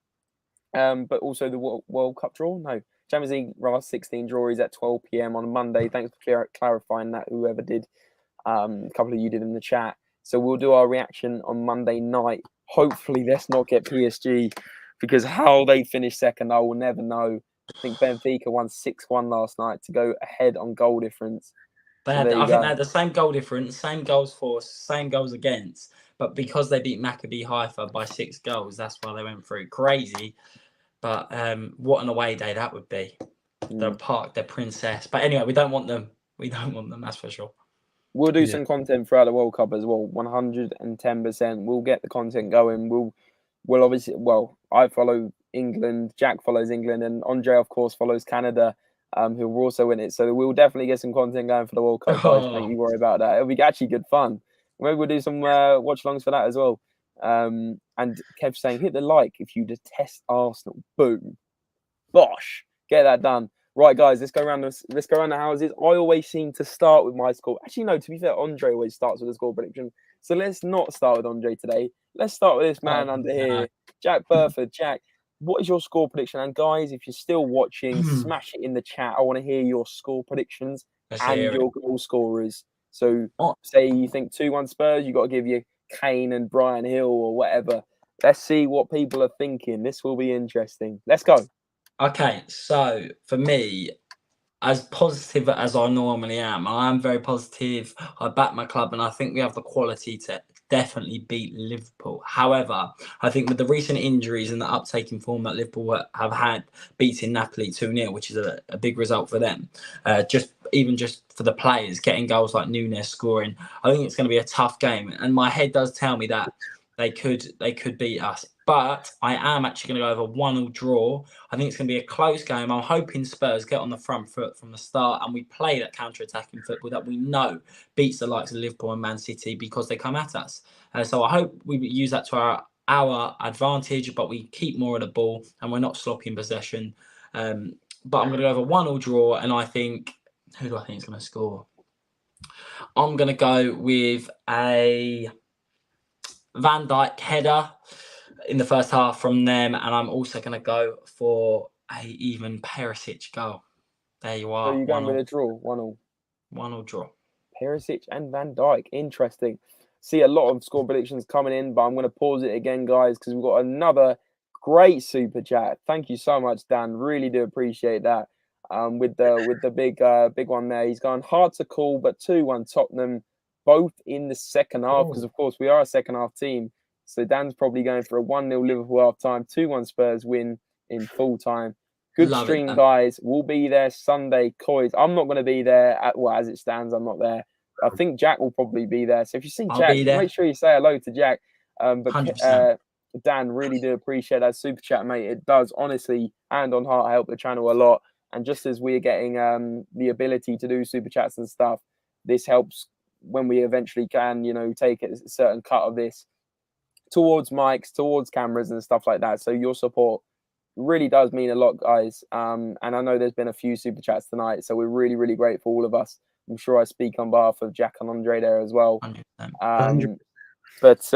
But also the World Cup draw. No, Champions League last 16 draw is at 12 p.m. on Monday. Thanks for clarifying that, whoever did. A couple of you did in the chat. So we'll do our reaction on Monday night. Hopefully, let's not get PSG because how they finish second, I will never know. I think Benfica won 6-1 last night to go ahead on goal difference. I think they had the same goal difference, same goals for, same goals against. But because they beat Maccabi Haifa by 6 goals, that's why they went through. Crazy. But what an away day that would be. The Park, the Princess. But anyway, we don't want them. We don't want them, that's for sure. We'll do some content throughout the World Cup as well. 110%. We'll get the content going. We'll obviously, I follow England, Jack follows England, and Andre, of course, follows Canada, who will also in it. So we'll definitely get some content going for the World Cup, guys. Don't you worry about that. It'll be actually good fun. Maybe we'll do some watch-alongs for that as well. And Kev saying, hit the like if you detest Arsenal. Boom. Bosh. Get that done. Right, guys, let's go around the houses. I always seem to start with my score. Actually, no, to be fair, Andre always starts with a score prediction. So let's not start with Andre today. Let's start with this man under here, Jack Burford. Jack, what is your score prediction? And guys, if you're still watching, smash it in the chat. I want to hear your score predictions and your goal scorers. So say you think 2-1 Spurs, you got to give you Kane and Brian Hill or whatever. Let's see what people are thinking. This will be interesting. Let's go. Okay, so for me, as positive as I normally am, I am very positive. I back my club and I think we have the quality to definitely beat Liverpool. However, I think with the recent injuries and the uptake in form that Liverpool have had, beating Napoli 2-0, which is a big result for them, just for the players, getting goals like Nunes scoring, I think it's going to be a tough game. And my head does tell me that they could beat us. But I am actually going to go over 1-1 draw. I think it's going to be a close game. I'm hoping Spurs get on the front foot from the start and we play that counter-attacking football that we know beats the likes of Liverpool and Man City because they come at us. So I hope we use that to our advantage, but we keep more of the ball and we're not sloppy in possession. But I'm going to go over 1-1 draw, and I think, who do I think is going to score? I'm going to go with a Van Dijk header in the first half from them, and I'm also going to go for a even Perisic goal. There you are. So you're going with a draw, 1-1. 1-1 draw. Perisic and Van Dijk. Interesting. See a lot of score predictions coming in, but I'm going to pause it again, guys, because we've got another great super chat. Thank you so much, Dan. Really do appreciate that. With the big one there. He's gone hard to call, but 2-1 Tottenham, both in the second half, because of course we are a second half team. So Dan's probably going for a 1-0 Liverpool half time, 2-1 Spurs win in full time. Good stream, guys. We'll be there Sunday, COYS. I'm not going to be there as it stands. I'm not there. I think Jack will probably be there. So if you see Jack, make sure you say hello to Jack. But Dan, really do appreciate that super chat, mate. It does honestly, hand on heart, help the channel a lot. And just as we're getting the ability to do super chats and stuff, this helps when we eventually can, take a certain cut of this towards mics, towards cameras and stuff like that. So your support really does mean a lot, guys. And I know there's been a few super chats tonight, so we're really, really grateful, all of us. I'm sure I speak on behalf of Jack and Andre there as well. 100%. But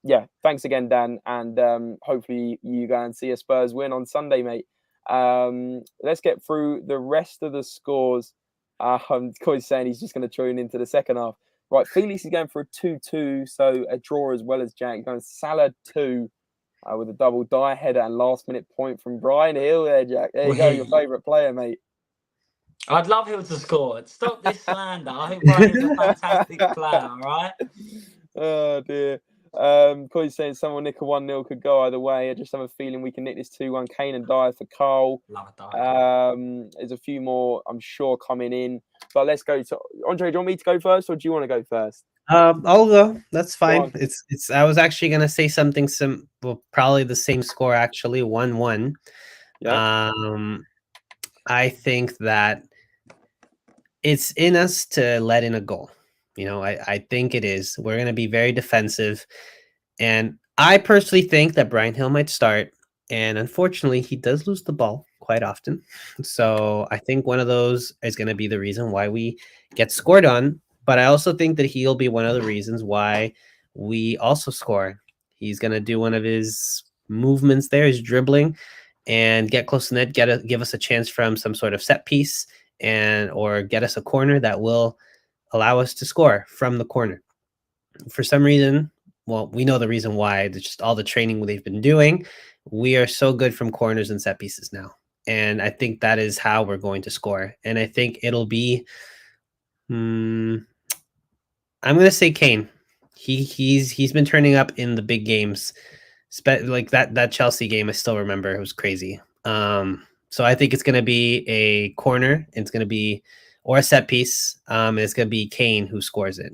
yeah, thanks again, Dan. And hopefully you go and see a Spurs win on Sunday, mate. Let's get through the rest of the scores. Coy's saying he's just going to tune into the second half. Right, Felix is going for a 2-2, so a draw as well as Jack. Going Salah 2 with a double die header and last minute point from Brian Hill there, Jack. There you go, your favourite player, mate. I'd love Hill to score. Stop this slander. I think Brian's a fantastic player, all right? Oh, dear. Coy's saying someone nick a 1-0 could go either way. I just have a feeling we can nick this 2-1. Kane and Dyer for Carl. Love a Dyer. There's a few more, I'm sure, coming in. But let's go to Andre. Do you want me to go first, or do you want to go first? I'll go. That's fine. It's. I was actually gonna say something probably the same score, actually, 1-1. Yeah. I think that it's in us to let in a goal. I think it is. We're gonna be very defensive, and I personally think that Brian Hill might start. And unfortunately, he does lose the ball quite often. So I think one of those is going to be the reason why we get scored on. But I also think that he'll be one of the reasons why we also score. He's going to do one of his movements there, his dribbling, and get close to net, give us a chance from some sort of set piece or get us a corner that will allow us to score from the corner. For some reason, well, we know the reason why. It's just all the training they've been doing. We are so good from corners and set pieces now. And I think that is how we're going to score. And I think it'll be, I'm going to say Kane. He's been turning up in the big games. Like that Chelsea game, I still remember. It was crazy. So I think it's going to be a corner. It's going to be, or a set piece. And it's going to be Kane who scores it.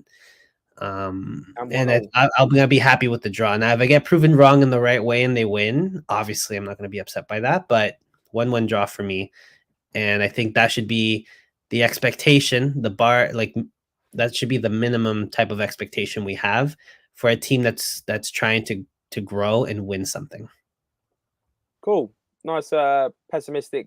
And I'm going to be happy with the draw. Now, if I get proven wrong in the right way and they win, obviously I'm not going to be upset by that, but 1-1 draw for me. And I think that should be the expectation, the bar, like that should be the minimum type of expectation we have for a team that's trying to grow and win something. Cool. Nice pessimistic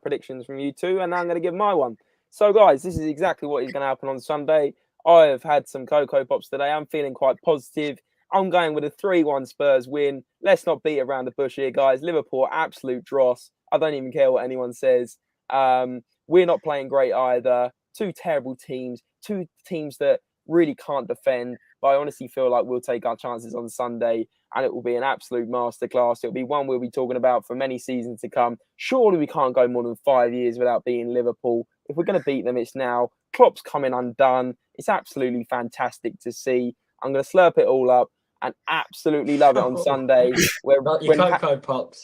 predictions from you two. And now I'm going to give my one. So, guys, this is exactly what is going to happen on Sunday. I have had some Cocoa Pops today. I'm feeling quite positive. I'm going with a 3-1 Spurs win. Let's not beat around the bush here, guys. Liverpool, absolute dross. I don't even care what anyone says. We're not playing great either. Two terrible teams. Two teams that really can't defend. But I honestly feel like we'll take our chances on Sunday and it will be an absolute masterclass. It'll be one we'll be talking about for many seasons to come. Surely we can't go more than 5 years without beating Liverpool. If we're going to beat them, it's now. Klopp's coming undone. It's absolutely fantastic to see. I'm going to slurp it all up and absolutely love it on Sunday.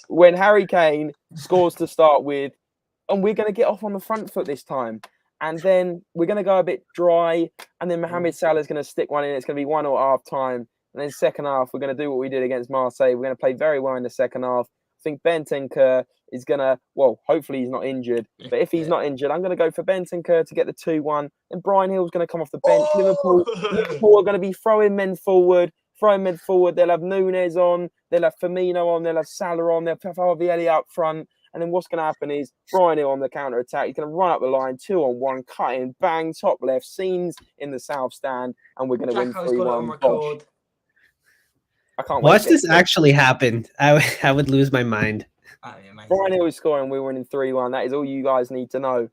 When Harry Kane scores to start with, and we're going to get off on the front foot this time. And then we're going to go a bit dry, and then Mohamed Salah is going to stick one in. It's going to be 1-0 at half time. And then second half, we're going to do what we did against Marseille. We're going to play very well in the second half. I think Bentancur is going to, well, hopefully he's not injured. But if he's not injured, I'm going to go for Bentancur to get the 2-1. And Brian Hill's going to come off the bench. Liverpool are going to be throwing men forward. They'll have Nunes on. They'll have Firmino on. They'll have Salah on. They'll have Hojbjerg up front. And then what's going to happen is Brian Hill on the counter-attack. He's going to run up the line, 2-on-1, cut in, bang, top left, scenes in the south stand. And we're going to win 3-1. I can't wait. Watch this actually happen. I would lose my mind. Brian Hill is scoring. We're winning 3-1. That is all you guys need to know.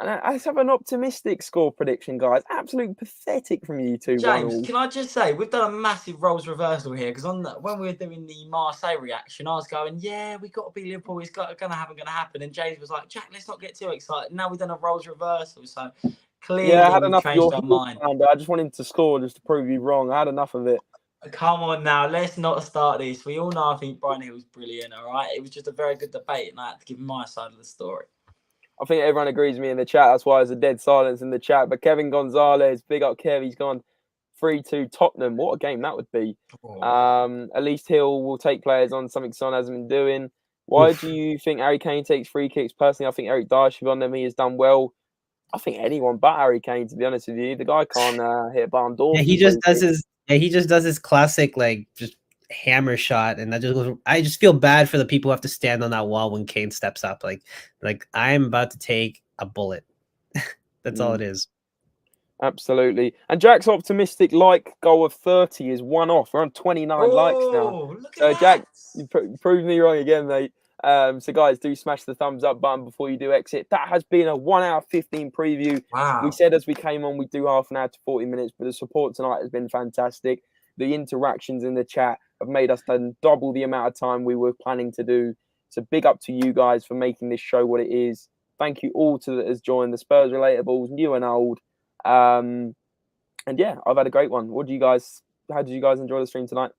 And let's have an optimistic score prediction, guys. Absolutely pathetic from you two. James, can I just say, we've done a massive roles reversal here, because when we were doing the Marseille reaction, I was going, yeah, we got to beat Liverpool. It's going to happen. And James was like, Jack, let's not get too excited. Now we've done a roles reversal. So clearly I had enough changed our mind. I just wanted to score just to prove you wrong. I had enough of it. Come on now, let's not start this. We all know I think Brian Hill was brilliant, all right? It was just a very good debate, and I had to give my side of the story. I think everyone agrees with me in the chat. That's why there's a dead silence in the chat. But Kevin Gonzalez, big up Kev, he's gone 3-2 Tottenham. What a game that would be. At least Hill will take players on, something Son hasn't been doing. Why do you think Harry Kane takes free kicks? Personally, I think Eric Dyer should be on them. He has done well. I think anyone but Harry Kane, to be honest with you. The guy can't hit a barn door. Yeah, he just does his classic, like, just hammer shot, and I just feel bad for the people who have to stand on that wall when Kane steps up. Like I'm about to take a bullet. That's all it is. Absolutely. And Jack's optimistic like goal of 30 is one off. We're on 29 likes now. So Jack, you proved me wrong again, mate. So guys, do smash the thumbs up button before you do exit. That has been a 1 hour 15 preview. Wow. We said as we came on, we do half an hour to 40 minutes, but the support tonight has been fantastic. The interactions in the chat have made us done double the amount of time we were planning to do. So big up to you guys for making this show what it is. Thank you all that has joined the Spurs relatables, new and old. And yeah, I've had a great one. How did you guys enjoy the stream tonight?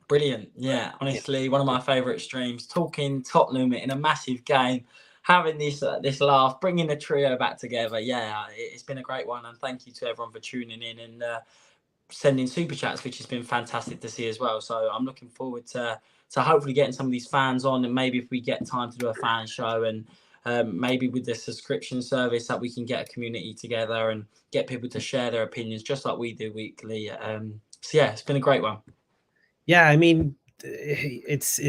Brilliant. Yeah, honestly, one of my favourite streams. Talking Tottenham in a massive game, having this laugh, bringing the trio back together. Yeah, it's been a great one, and thank you to everyone for tuning in and sending super chats, which has been fantastic to see as well. So I'm looking forward to hopefully getting some of these fans on, and maybe if we get time to do a fan show, and maybe with the subscription service that we can get a community together and get people to share their opinions just like we do weekly. So yeah, it's been a great one. Yeah, I mean, it's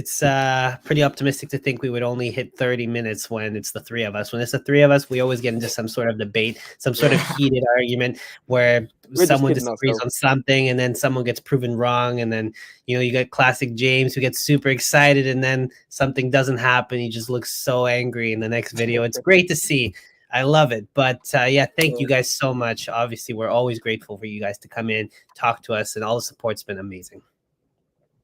pretty optimistic to think we would only hit 30 minutes when it's the three of us. When it's the three of us, we always get into some sort of debate, some sort of heated argument where someone disagrees on something and then someone gets proven wrong. And then, you get classic James who gets super excited and then something doesn't happen. He just looks so angry in the next video. It's great to see. I love it. But yeah, thank you guys so much. Obviously, we're always grateful for you guys to come in, talk to us, and all the support's been amazing.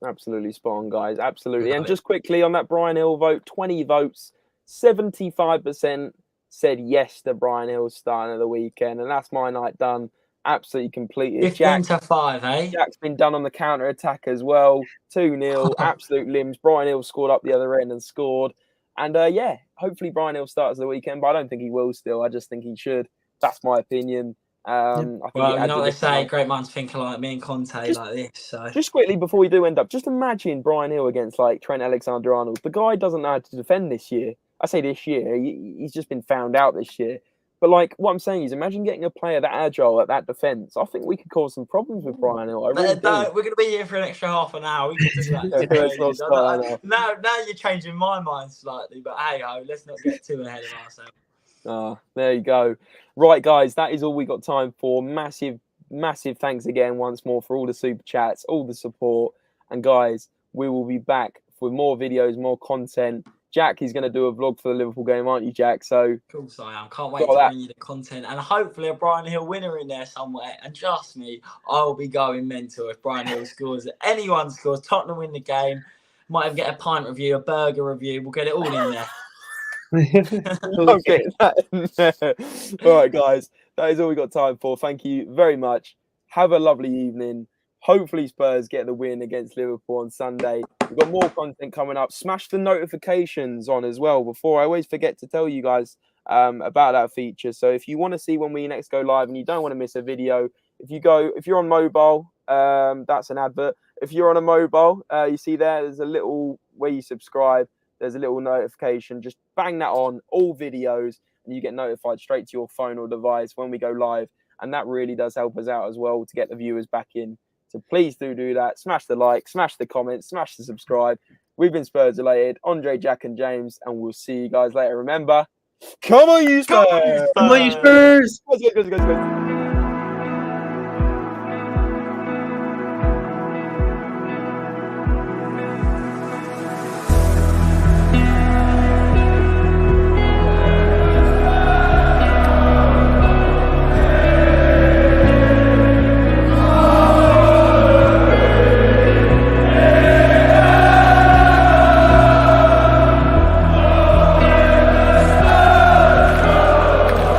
Absolutely spot on, guys. Absolutely. And just quickly on that Brian Hill vote, 20 votes, 75% said yes to Brian Hill's starting of the weekend. And that's my night done. Absolutely completed. 15-5, eh? Jack's been done on the counter-attack as well. 2-0. Absolute limbs. Brian Hill scored up the other end and scored. And yeah, hopefully Brian Hill starts the weekend, but I don't think he will still. I just think he should. That's my opinion. I think well, you know what they say, great minds think alike. Me and Conte like this. So just quickly before we do end up, just imagine Brian Hill against like Trent Alexander-Arnold. The guy doesn't know how to defend this year. I say this year. He's just been found out this year. But like what I'm saying is, imagine getting a player that agile at that defence. I think we could cause some problems with Brian Hill. We're going to be here for an extra half an hour. We can do that. Now you're changing my mind slightly, but hey ho, let's not get too ahead of ourselves. There you go. Right, guys, that is all we got time for. Massive thanks again once more for all the super chats, all the support. And guys, we will be back with more videos, more content. Jack is going to do a vlog for the Liverpool game, aren't you, Jack? So, of course I am. Can't wait to bring you the content and hopefully a Brian Hill winner in there somewhere. And trust me, I'll be going mental if Brian Hill scores. If anyone scores, Tottenham win the game. Might even get a pint review, a burger review. We'll get it all in there. Okay. All right, guys, that is all we got time for. Thank you very much. Have a lovely evening. Hopefully Spurs get the win against Liverpool on Sunday. We've got more content coming up. Smash the notifications on as well. Before I always forget to tell you guys about that feature. So if you want to see when we next go live and you don't want to miss a video, if you're on mobile, that's an advert. If you're on a mobile, you see there's a little where you subscribe. There's a little notification. Just bang that on, all videos, and you get notified straight to your phone or device when we go live. And that really does help us out as well to get the viewers back in. So please do that. Smash the like, smash the comment, smash the subscribe. We've been Spurs related. Andre, Jack, and James, and we'll see you guys later. Remember, come on, you Spurs! Come on, you Spurs! Go.